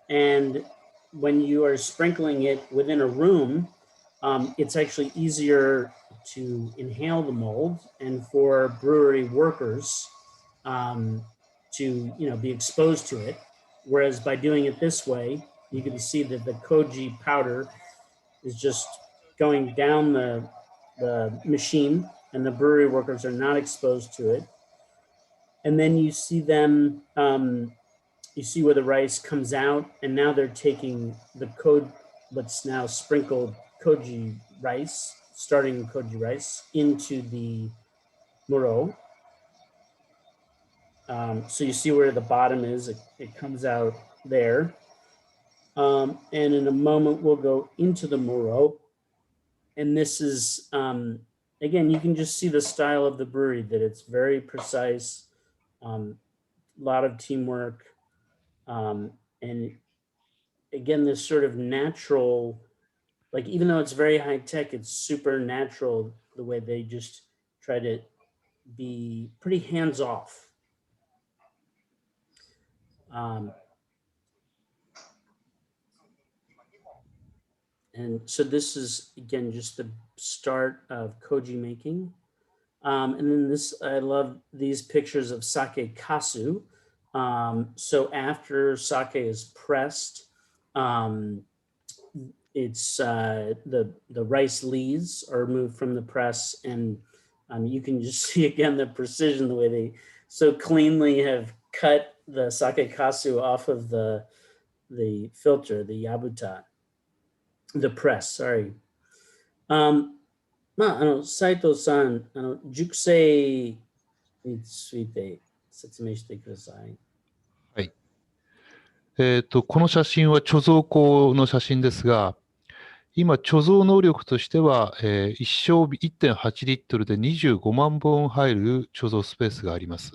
S1: and when you are sprinkling it within a room, it's actually easier to inhale the mold, and for brewery workers to be exposed to it. Whereas by doing it this way, you can see that the koji powder is just going down the machine, and the brewery workers are not exposed to it. And then you see them you see where the rice comes out, and now they're taking the what's now sprinkled koji rice, starting koji rice, into the muro. So you see where the bottom is, it comes out there. And in a moment, we'll go into the muro. And this is, again, you can just see the style of the brewery, that it's very precise, a lot of teamwork. And again, this sort of natural, like even though it's very high tech, it's super natural the way they just try to be pretty hands off. And so this is, again, just the start of koji making. And then this, I love these pictures of sake kasu. So after sake is pressed, it's the rice leaves are removed from the press, and you can just see again the precision, the way they so cleanly have cut the sake kasu off of the filter, the yabuta, the press. Sorry. 斉藤さん、熟成について説明してください。
S3: はい。この写真は貯蔵庫の写真ですが、今、貯蔵能力としては、一升瓶 1.8 リットルで25万本入る貯蔵スペースがあります。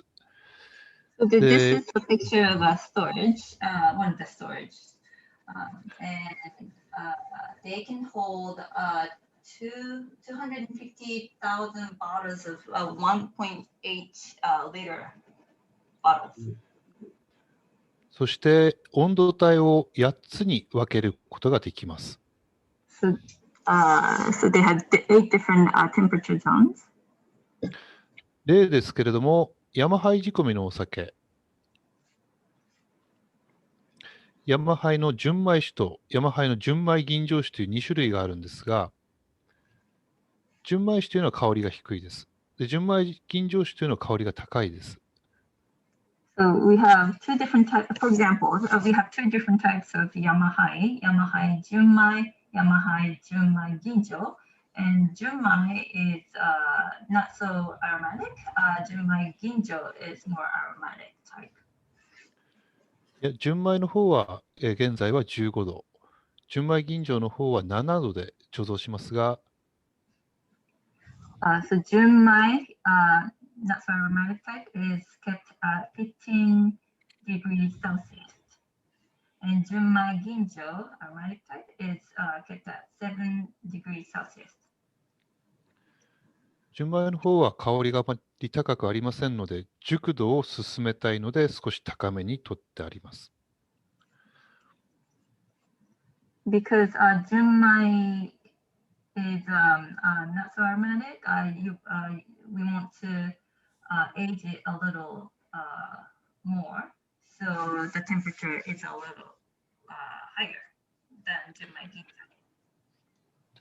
S2: So this is a picture of a storage, one of the storage. And they can hold 250,000 bottles of 1.8 liter bottles.
S3: そして温度帯を8つに分けることができます。
S2: So they have 8 different temperature zones.
S3: 例ですけれども、ヤマハイ仕込みのお酒、ヤマハイの純米酒とヤマハイの純米吟醸酒という2種類があるんですが、純米酒というのは香りが低いです。で、純米吟醸酒というのは香りが高いです。
S2: So we have two different types. For example, we have two different types of Yamahai: Yamahai Junmai, Yamahai Junmai Ginjo. And Junmai is not so aromatic. Junmai Ginjo is more aromatic type.
S3: いや、純米の方は、現在は15度。純米吟醸の方は7度で貯蔵しますが、
S2: So Junmai, not so aromatic type, is kept at 15 degrees Celsius. And Junmai Ginjo, aromatic type, is kept at 7 degrees Celsius.
S3: 純米の方は香りがあまり高くありませんので、熟度を進めたいので少し高めに取ってあります。
S2: Because Junmai is not so aromatic, we want to age it a little more, so the temperature is a little higher than Junmai Ginjo.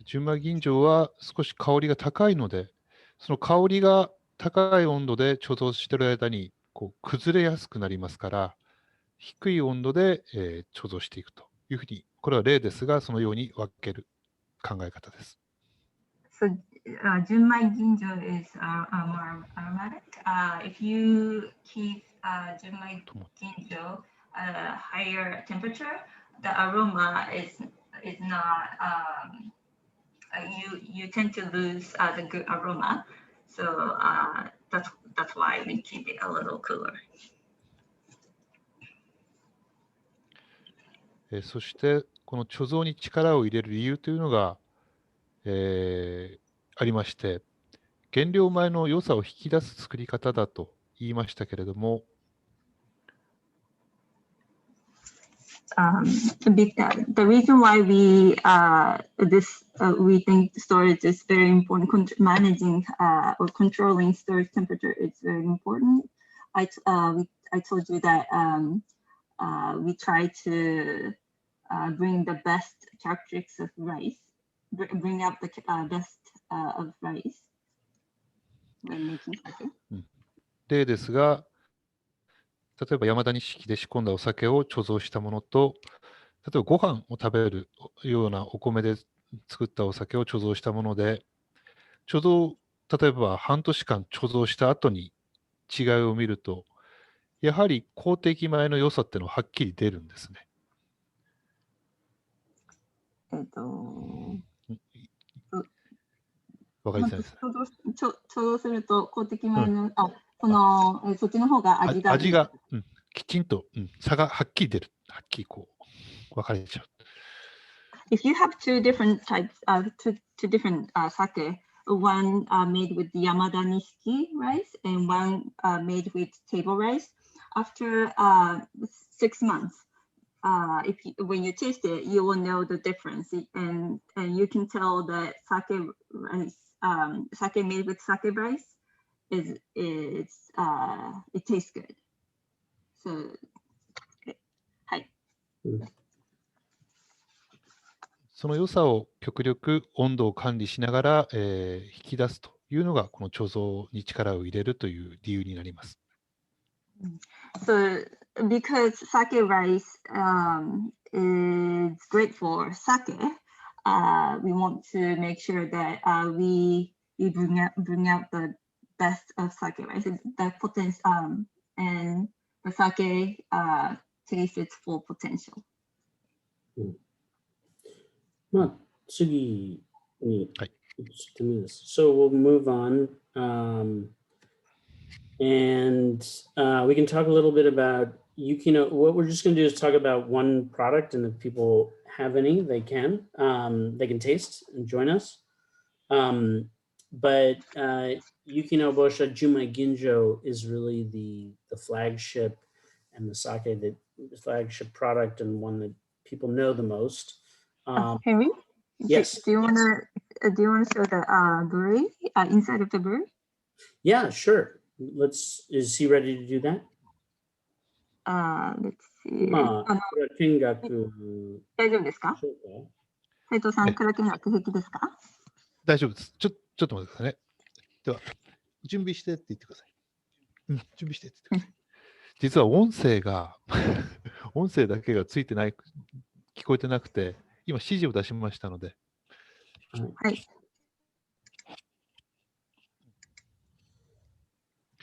S3: 純米吟醸は少し香りが高いので、その香りが高い温度で貯蔵している間にこう崩れやすくなりますから、低い温度で、貯蔵していくというふうに、これは例ですが、そのように分ける考え方です。
S2: So Junmai Ginjo is more aromatic. If you keep Junmai Ginjo at a higher temperature, the aroma is not. You tend to lose the good aroma. So that's why we keep it a little cooler.
S3: そしてこの貯蔵に力を入れる理由というのが、ありまして、原料米の良さを引き出す作り方だと言いましたけれども、
S2: The reason why we think storage is very important, managing or controlling storage temperature is very important. I told you that we try to bring the best characteristics of rice, bring out the best of rice when making sake.
S3: 例ですが、例えば山田錦で仕込んだお酒を貯蔵したものと、例えばご飯を食べるようなお米で作ったお酒を貯蔵したもので、例えば半年間貯蔵した後に違いを見ると、やはり公的米の良さっていうのははっきり出るんですね。わかりづらいですね。
S2: 貯蔵すると公的米の、そっちの方が味がいい。
S3: 味が、きちんと、差がはっきり出る。はっきりこう、分かれちゃう。
S2: If you have two different types, two different sake, one made with Yamada Nishiki rice and one made with table rice, after 6 months, when you taste it, you will know the difference, and you can tell that sake rice, sake made with sake rice it tastes good. So, はい。
S3: その良さを極力温度を管理しながら、引き出すというのがこの貯蔵に力を入れるという理由になります。
S2: So, because sake rice is great for sake, we want to make sure that we bring out the best of sake rice, the potential, and the sake tastes its full potential.
S1: まあ、次に移ってみます。So we'll move on. And we can talk a little bit about Yuki No. What we're just going to do is talk about one product, and if people have any, they can taste and join us. But Yuki No Bosha Jumai Ginjo is really the flagship and the sake, the flagship product and one that people know the most.
S2: Henry?
S1: Yes.
S2: Do you want to show the brewery inside of the brewery?
S1: Yeah, sure. Is he ready to do that?
S2: Let's see.
S1: まあ、これは見学。
S2: 大丈夫ですか？斉藤さん、から見学平気ですか？
S3: 大丈夫です。ちょっと待ってくださいね。では、準備してって言ってください。準備してって言ってください。実は音声だけがついてない、聞こえてなくて、今指示を出しましたので。
S2: はい。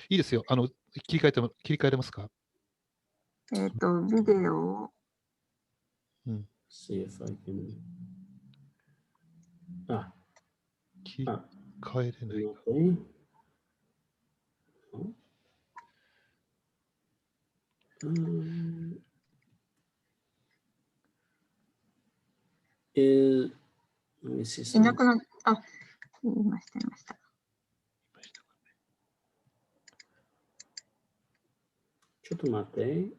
S3: いいですよ。切り替えれますか？
S2: ビデオ。
S1: See if I can.
S3: 切り替えれない。
S1: Let me see something.
S2: いなくなった。言いました。
S1: ちょっと待って。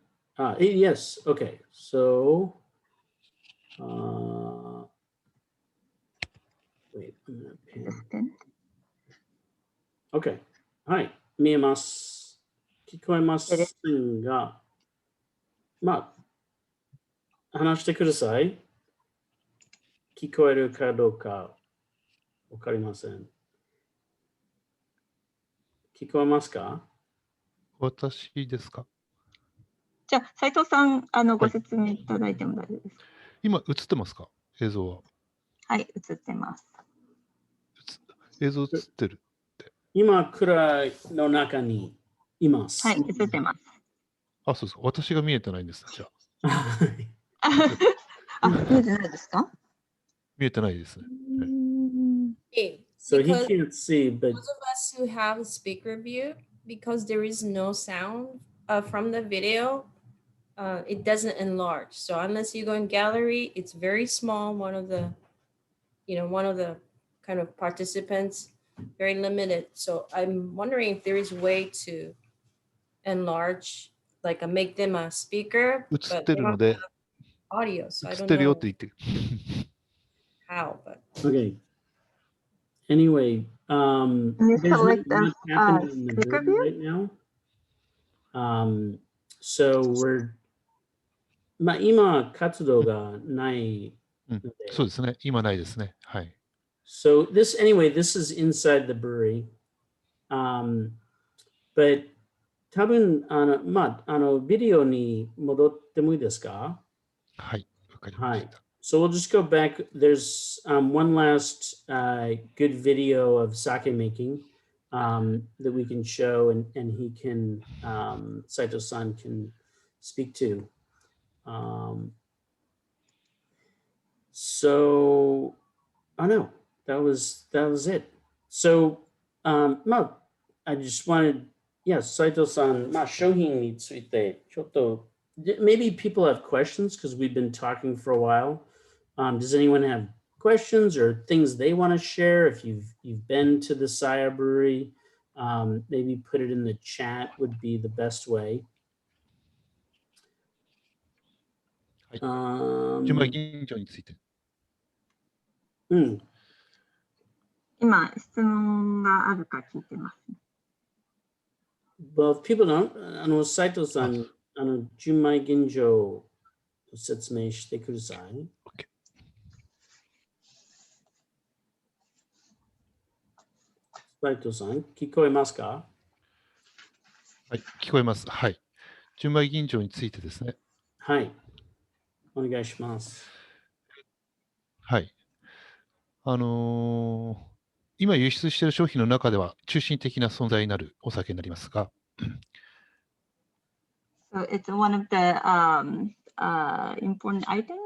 S1: yes. Okay. So, wait, I'm gonna pin. Okay. はい。見えます。聞こえますが、まあ、話してください。聞こえるかどうかわかりません。聞こえますか？
S3: 私ですか？
S2: じゃあ、斉藤さん、ご説明いただいても大丈夫ですか？
S3: 今、映ってますか？映像は。
S2: はい、映ってます。
S3: 映像映ってるって。
S1: 今、蔵の中にいます。
S2: はい、映ってます。
S3: そうですか。私が見えてないんです。じゃあ。
S2: 見えてないですか？
S3: 見えてないですね。
S1: So he can't see, but
S4: those of us who have speaker view, because there is no sound from the video, it doesn't enlarge. So unless you go in gallery, it's very small. One of the kind of participants, very limited. So I'm wondering if there is a way to enlarge, like make them a speaker,
S3: 映ってるので、
S4: audio. So I
S3: 映
S4: don't
S3: ってるよっ
S4: know
S3: て言って。
S4: how, but
S1: okay. Anyway,
S2: You
S1: there's
S2: select
S1: not happening in the
S2: speaker
S1: board
S2: view?
S1: right now. So we're 今活動がないので。
S3: そうですね。今ないですね。はい。
S1: So this is inside the brewery. But 多分、ビデオに戻ってもいいですか？
S3: はい、わかりました。
S1: So we'll just go back. There's one last good video of sake making that we can show, and he can, Saito-san can speak to. So, I know that was it. So, I just wanted, yes, Saito-san, 商品についてちょっと maybe people have questions because we've been talking for a while. Does anyone have questions or things they want to share? If you've been to the Saiya Brewery, maybe put it in the chat would be the best way.
S3: 純米吟醸について。
S2: 今、質問があるか聞いてます。
S1: Well, if people don't, Saito-san, 純米吟醸を説明してください。Saito-san、聞こえますか？
S3: はい、聞こえます。はい。純米吟醸についてですね。
S1: はい。お願いします。
S3: はい。今輸出している商品の中では中心的な存在になるお酒になりますが、
S2: So it's one of the important items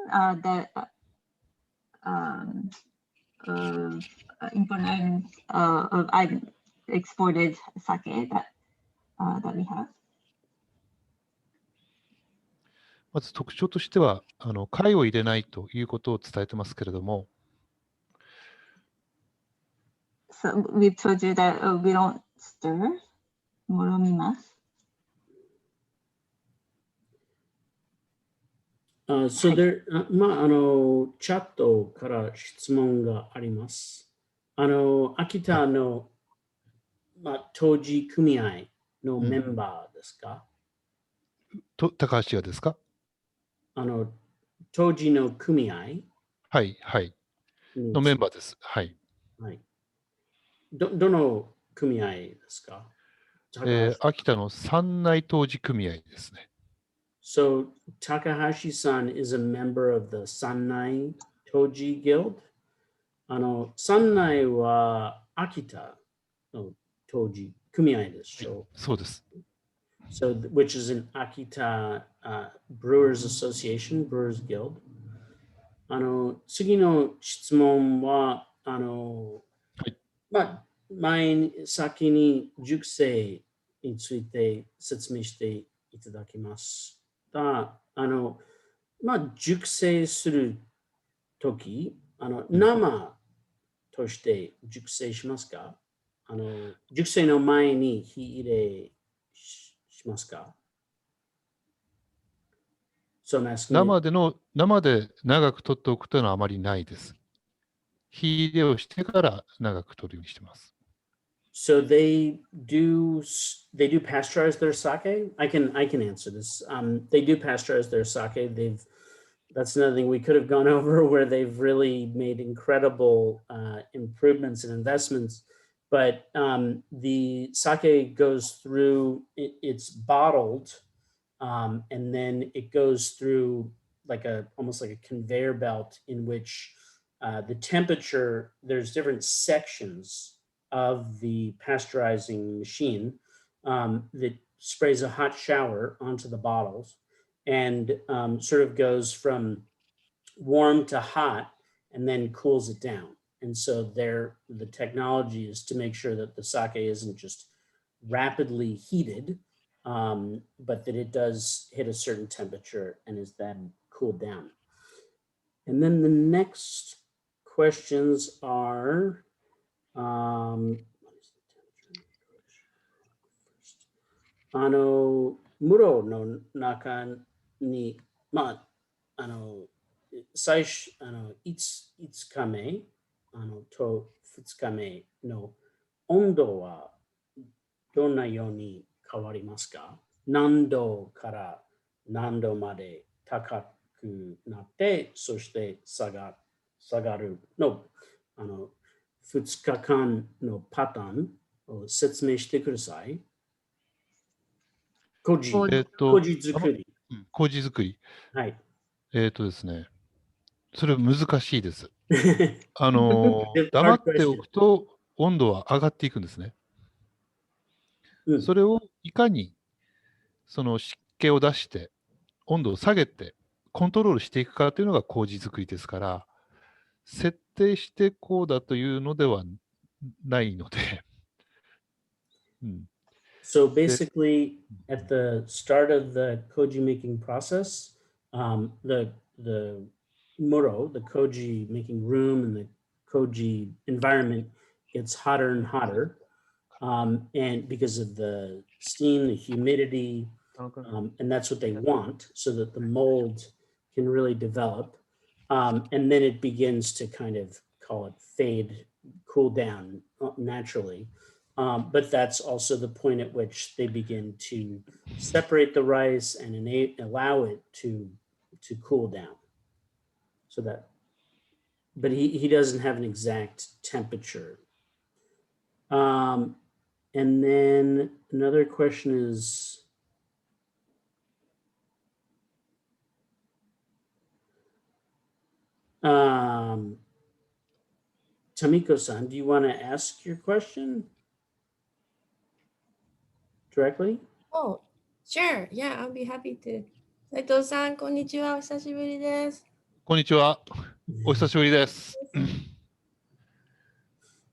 S2: important items of exported sake that we have.
S3: まず特徴としては、貝を入れないということを伝えてますけれども、
S2: So we've told you that we don't stir. もろみます。
S1: So there, チャットから質問があります。秋田の、当時組合のメンバーですか？
S3: 高橋がですか？
S1: 当時の組合？
S3: はい、はい。のメンバーです。はい。
S1: はい。どの組合ですか？
S3: 秋田の三内当時組合ですね。
S1: So Takahashi-san is a member of the Sannai Toji Guild. 三内は秋田の当時組合でしょう。
S3: そうです。
S1: So, which is an Akita Brewers Association, Brewers Guild. 次の質問は、前に先に熟成について説明していただきます。熟成するとき、生として熟成しますか？熟成の前に火入れしますか？
S3: 生で長く取っておくというのはあまりないです。火入れをしてから長く取るようにしてます。
S1: So they do pasteurize their sake. I can answer this. They do pasteurize their sake. That's another thing we could have gone over where they've really made incredible improvements and investments. But the sake goes through. It's bottled, and then it goes through almost like a conveyor belt in which the temperature. There's different sections of the pasteurizing machine that sprays a hot shower onto the bottles and sort of goes from warm to hot and then cools it down. And so the technology is to make sure that the sake isn't just rapidly heated, but that it does hit a certain temperature and is then cooled down. And then the next questions are, Muro no naka ni, 最初、5日目と2日目の温度はどんなように変わりますか？何度から何度まで高くなって、そして下がるの、2日間のパターンを説明してください。koji。
S3: 麹
S1: 作り。
S3: 麹作り。
S1: はい。
S3: ですね。それ難しいです。
S1: Hard
S3: 黙ってお
S1: question.
S3: くと温度は上がっていくんですね。
S1: うん
S3: それをいかにその湿気を出して温度を下げてコントロールしていくかというのが麹作りですから、設定してこうだというのではないので、
S1: So basically, at the start of the koji making process, the muro, the koji making room, and the koji environment gets hotter and hotter, and because of the steam, the humidity, and that's what they want, so that the mold can really develop, and then it begins to kind of call it fade, cool down naturally. But that's also the point at which they begin to separate the rice and allow it to cool down. So that, but he doesn't have an exact temperature. And then another question is, Tamiko-san, do you want to ask your question directly?
S4: Oh, sure. Yeah, I'll be happy to. 斉藤さん、こんにちは。お久しぶりです。
S3: こんにちは。お久しぶりです。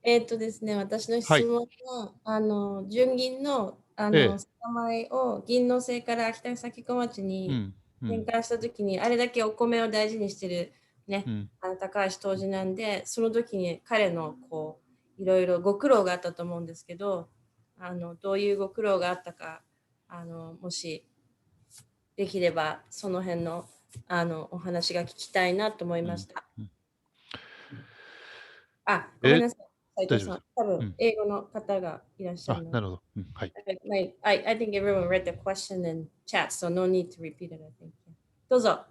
S4: ですね、私の質問は、純銀の酒米を銀の製から秋田崎小町に転換したときに、あれだけお米を大事にしてるね、高橋杜氏なんで、その時に彼のこういろいろご苦労があったと思うんですけど、どういうご苦労があったか、もしできればその辺のお話が聞きたいなと思いました。あ、ごめんなさい。斉藤さん、多分英語の方がいらっしゃるので。
S3: なるほど。はい。
S4: I think everyone read the question in chat, so no need to repeat it, I think. どうぞ。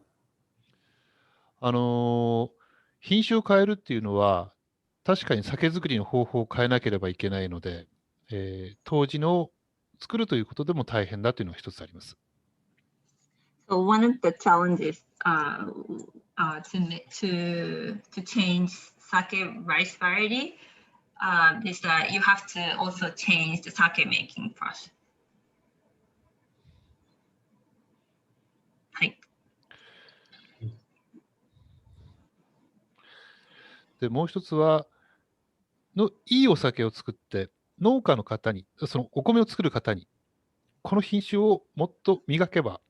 S3: 品種を変えるっていうのは、確かに酒造りの方法を変えなければいけないので、当時の作るということでも大変だというのが一つあります。
S2: So one of the challenges to change sake rice variety is that you have to also change the sake making process. はい。
S3: で、もう一つは、いいお酒を作って、農家の方に、そのお米を作る方に、この品種をもっと磨けば、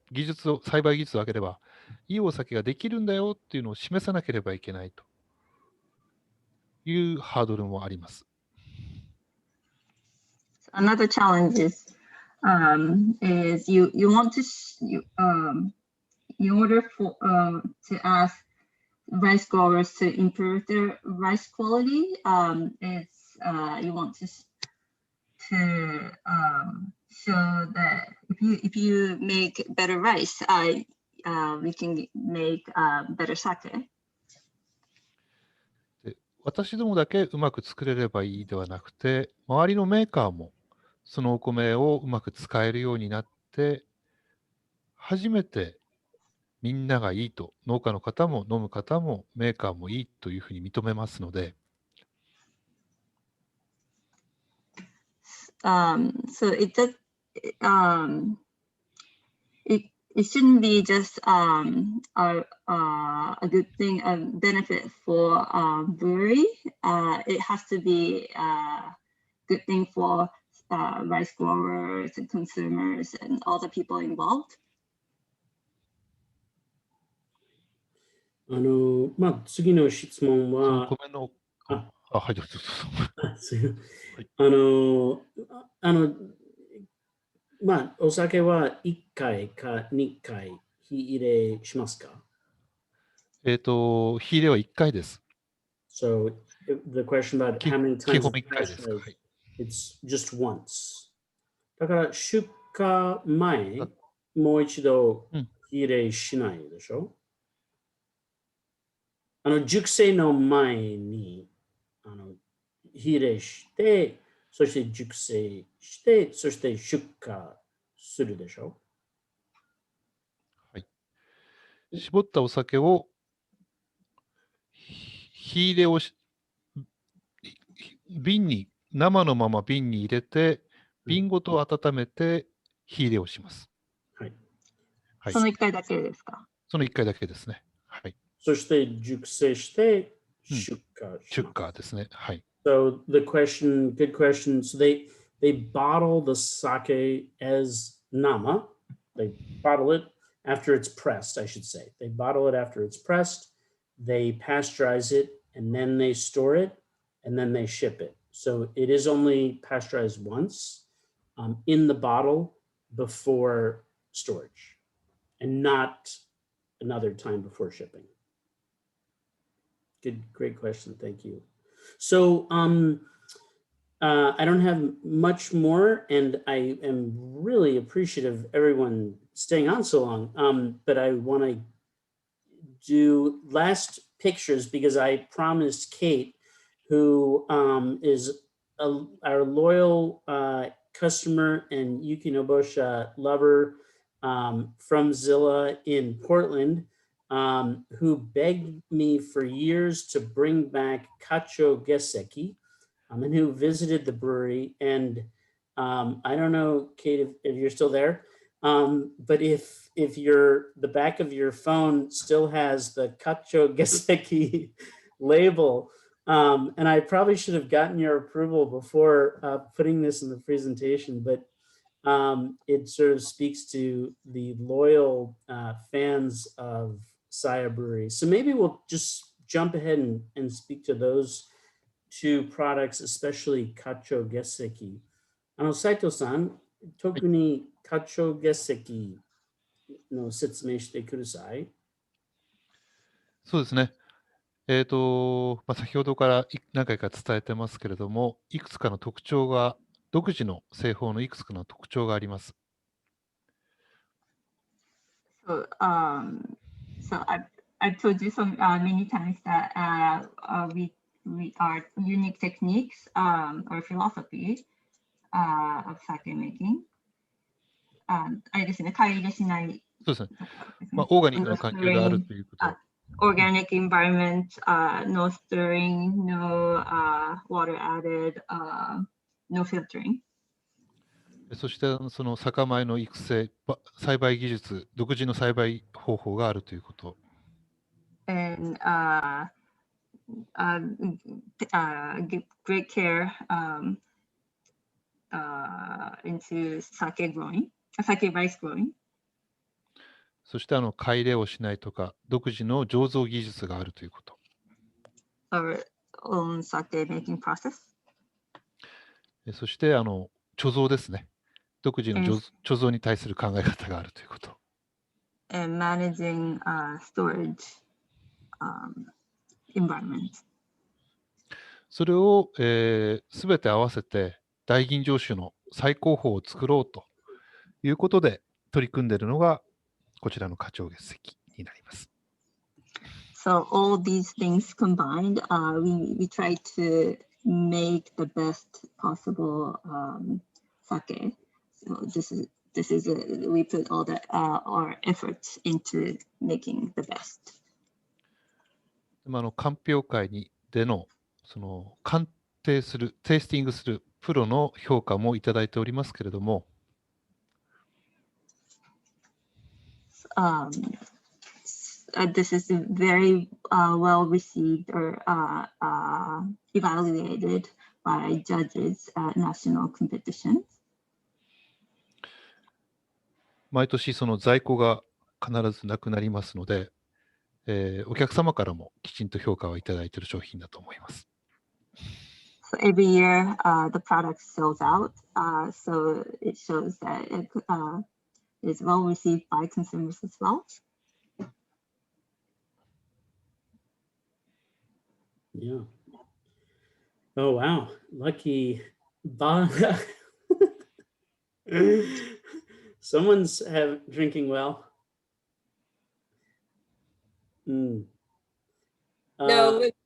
S3: 栽培技術を上げれば、いいお酒ができるんだよっていうのを示さなければいけないというハードルもあります。
S2: Another challenge is you want to in order for to ask rice growers to improve their rice quality, you want to show that if you make better rice, we can make better sake.
S3: 私どもだけうまく作れればいいではなくて、周りのメーカーもそのお米をうまく使えるようになって、初めてみんながいいと、農家の方も飲む方もメーカーもいいというふうに認めますので。
S2: So it shouldn't be just a good thing, a benefit for brewery. It has to be a good thing for rice growers and consumers and all the people involved.
S1: 次の質問は、
S3: 米のはい、どうぞ。
S1: お酒は1回か2回火入れしますか？
S3: 火入れは1回です。
S1: So the question about how many
S3: 基
S1: times
S3: 本
S1: of
S3: 1回ですか。
S1: pasteurized, it's just once. だから出荷前、もう一度火入れしないでしょ？熟成の前に火入れして、そして熟成して、そして出荷するでしょ？
S3: 絞ったお酒を火入れをし、瓶に、生のまま瓶に入れて、瓶ごと温めて火入れをします。
S1: はい。
S3: はい。
S2: その1回だけですか？
S3: その1回だけですね。はい。
S1: そして熟成して出荷し
S3: 出
S1: ます。
S3: 荷ですね。はい。
S1: So the question, good question. So they bottle the sake as nama. They bottle it after it's pressed, I should say. They bottle it after it's pressed. They pasteurize it and then they store it and then they ship it. So it is only pasteurized once in the bottle before storage and not another time before shipping. Good, great question. Thank you. So I don't have much more, and I am really appreciative of everyone staying on so long. But I want to do last pictures because I promised Kate, who is our loyal customer and Yuki No Bosha lover from Zilla in Portland, who begged me for years to bring back Kacho Geseki, and who visited the brewery. And I don't know, Kate, if you're still there, but if the back of your phone still has the Kacho Geseki label, and I probably should have gotten your approval before putting this in the presentation, but it sort of speaks to the loyal fans of Saiya Brewery. So maybe we'll just jump ahead and speak to those two products, especially Kacho Geseki. Saito-san, 特に Kacho Geseki の説明してください。
S3: そうですね。先ほどから何回か伝えてますけれども、いくつかの特徴が、独自の製法のいくつかの特徴があります。
S2: So, I've told you some many times that we are unique techniques or philosophy of sake making. あれですね、買い入れしない。
S3: そうですね。オーガニックな環境があるということ。
S2: Organic environment, no stirring, no water added, no filtering.
S3: そしてその酒米の育成、栽培技術、独自の栽培方法があるということ。
S2: And give great care into sake growing, sake rice growing.
S3: そして買い入れをしないとか、独自の醸造技術があるということ。
S2: Our own sake making process.
S3: そして貯蔵ですね。独自の貯蔵に対する考え方があるということ。
S2: And managing storage environment.
S3: それをすべて合わせて大吟醸酒の最高峰を作ろうということで取り組んでいるのがこちらの花鳥月石になります。
S2: So all these things combined, we try to make the best possible sake. So this is we put all that our efforts into making the best.
S3: 鑑評会でのその鑑定する、テイスティングするプロの評価もいただいておりますけれども、
S2: this is very well received or evaluated by judges at national competitions.
S3: 毎年その在庫が必ずなくなりますので、お客様からもきちんと評価をいただいている商品だと思います。
S2: So every year, the product sells out. So it shows that it is well received by consumers as well.
S1: Yeah. Oh, wow. Lucky someone's drinking well.
S4: No,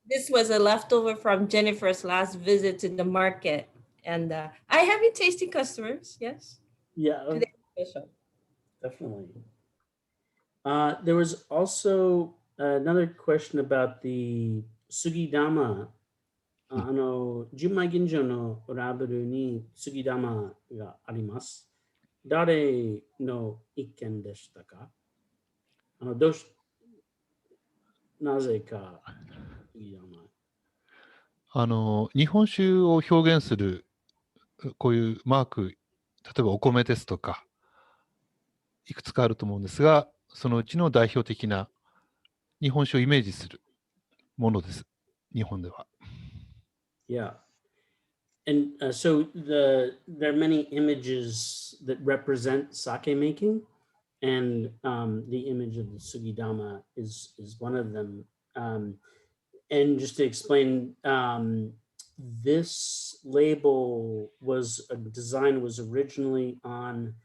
S4: this was a leftover from Jennifer's last visit to the market. And I have been tasting customers, yes.
S1: Yeah.
S4: Today special.
S1: Definitely. There was also another question about the Sugidama. 純米吟醸のラベルに杉玉があります。誰の意見でしたか？なぜか杉玉。
S3: 日本酒を表現するこういうマーク、例えばお米ですとか、いくつかあると思うんですが、そのうちの代表的な日本酒をイメージするものです。日本では。
S1: Yeah. And so there are many images that represent sake making, and the image of the Sugidama is one of them. And just to explain, this label design was originally on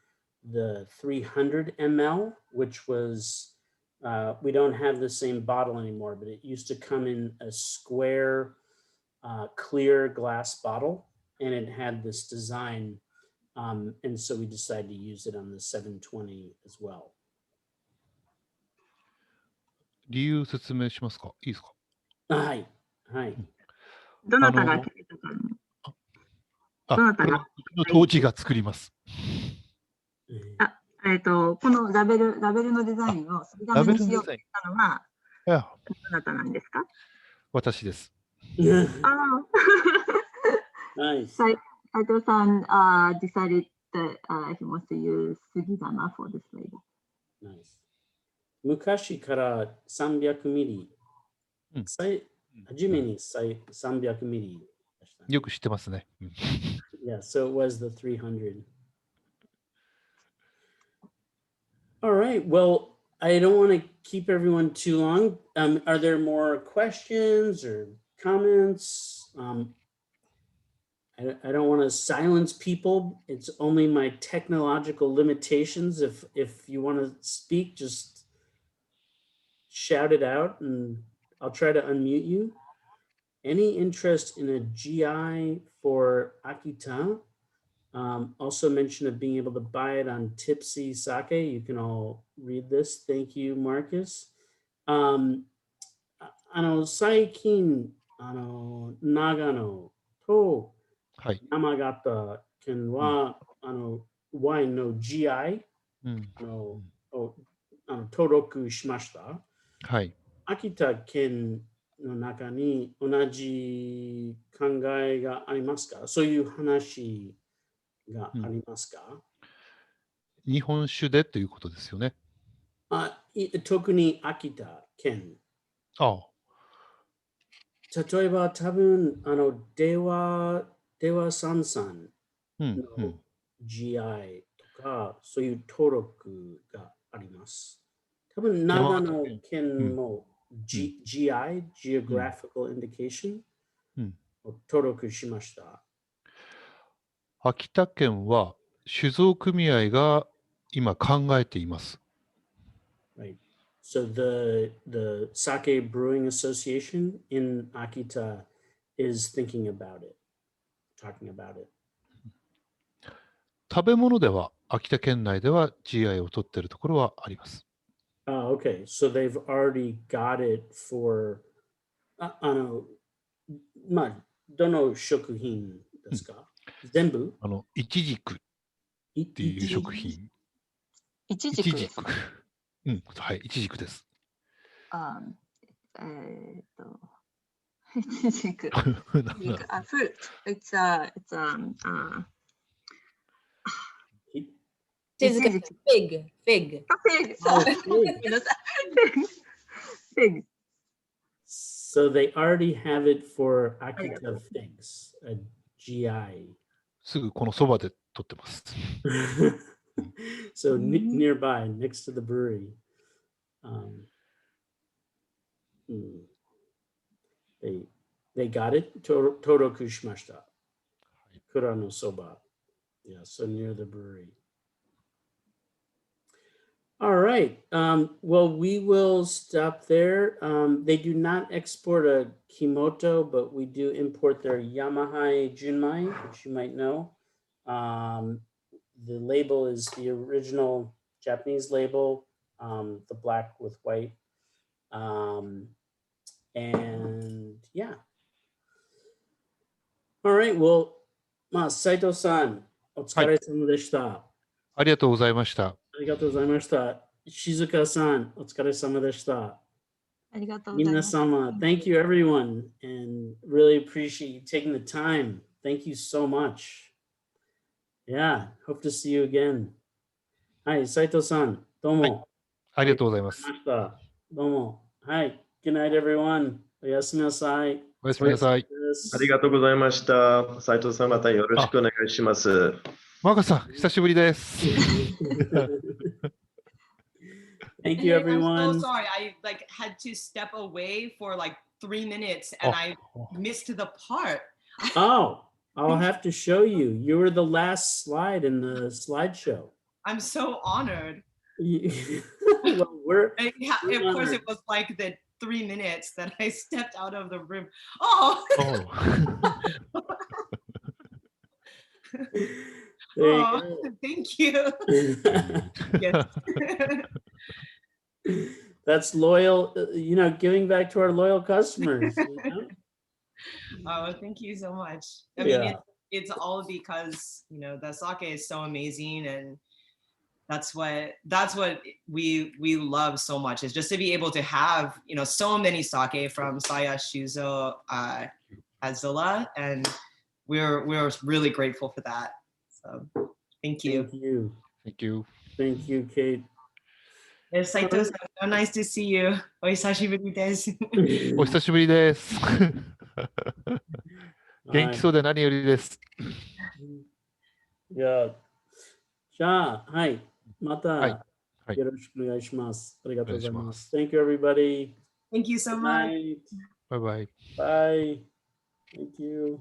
S1: the 300 ml, which was we don't have the same bottle anymore, but it used to come in a square clear glass bottle, and it had this design, and so we decided to use it on the 720 as well.
S3: 理由説明しますか？いいですか？
S1: はい。はい。
S2: どなたが決めたか。どなたが。
S3: うちの当時が作ります。
S2: このラベルのデザインを杉玉にしようとしたのは、どなたなんですか？
S3: 私です。
S2: Nice.
S1: Nice.
S2: Saito san decided that he wants to use Sugidama for this label.
S1: Nice. 昔から300ミリ。初めに300ミリ。
S3: よく知ってますね。
S1: Yeah, so it was the 300. All right. Well, I don't want to keep everyone too long. Are there more questions or comments? I don't want to silence people. It's only my technological limitations. If you want to speak, just shout it out and I'll try to unmute you. Any interest in a GI for Akita? Also mention of being able to buy it on Tipsy Sake. You can all read this. Thank you, Marcus. 最近、長野と山形県は、ワインの GI 登録しました。
S3: はい。
S1: 秋田県の中に同じ考えがありますか？そういう話がありますか？
S3: 日本酒でということですよね。
S1: 特に秋田県。
S3: ああ。
S1: 例えば多分デワサンさんの GI とか、そういう登録があります。多分長野県も、GI Geographical Indication を登録しました。
S3: 秋田県は酒造組合が今考えています。
S1: Right. So the Sake Brewing Association in Akita is thinking about it, talking about it.
S3: 食べ物では秋田県内では GI を取っているところはあります。
S1: Okay. So they've already got it for どの食品ですか？全部？
S3: イチジクっていう食品。
S2: イチジク。
S3: はい、イチジクです。
S2: イチジク。fruit. It's
S4: fig.
S2: Fig.
S1: So they already have it for Akita figs, a GI.
S3: すぐこのそばで取ってます。
S1: So nearby, next to the brewery. They got it. Toroku shimashita. Kura no soba. Yeah, so near the brewery. All right. Well, we will stop there. They do not export a Kimoto, but we do import their Yamahai Junmai, which you might know. The label is the original Japanese label. the black with white. And yeah. All right, well, Saito-san, お疲れ様でした。
S3: ありがとうございました。
S1: ありがとうございました。Shizuka-san, お疲れ様でした。
S2: ありがとうございます。
S1: Minna-sama, thank you everyone, and really appreciate you taking the time. Thank you so much. Yeah, hope to see you again. はい、Saito-san、どうも。
S3: ありがとうございます。
S1: どうも。はい、Good night everyone. おやすみなさい。
S3: おやすみなさい。
S5: ありがとうございました。斉藤さん、またよろしくお願いします。
S3: マーカさん、久しぶりです。
S1: Thank you, everyone.
S6: I'm so sorry. I had to step away for 3 minutes and I missed the part.
S1: Oh, I'll have to show you. You were the last slide in the slideshow.
S6: I'm so honored.
S1: Well,
S6: of course, it was the 3 minutes that I stepped out of the room. Oh.
S1: There you go.
S6: Thank you. Yes.
S1: That's loyal, giving back to our loyal customers.
S6: Oh, thank you so much. I mean, it's all because, the sake is so amazing, and that's what we love so much, is just to be able to have, so many sake from Saya, Shuzo, Azula, and we're really grateful for that. So thank you.
S1: Thank you.
S3: Thank you.
S1: Thank you, Kate.
S6: Saito-san, so nice to see you. お久しぶりです。
S3: お久しぶりです。元気そうで何よりです。
S1: いや、じゃあ、はい、また
S3: はい
S1: よろしくお願いします。ありがとうございます。Thank you, everybody.
S6: Thank you so much.
S3: Bye bye.
S1: Bye. Thank you.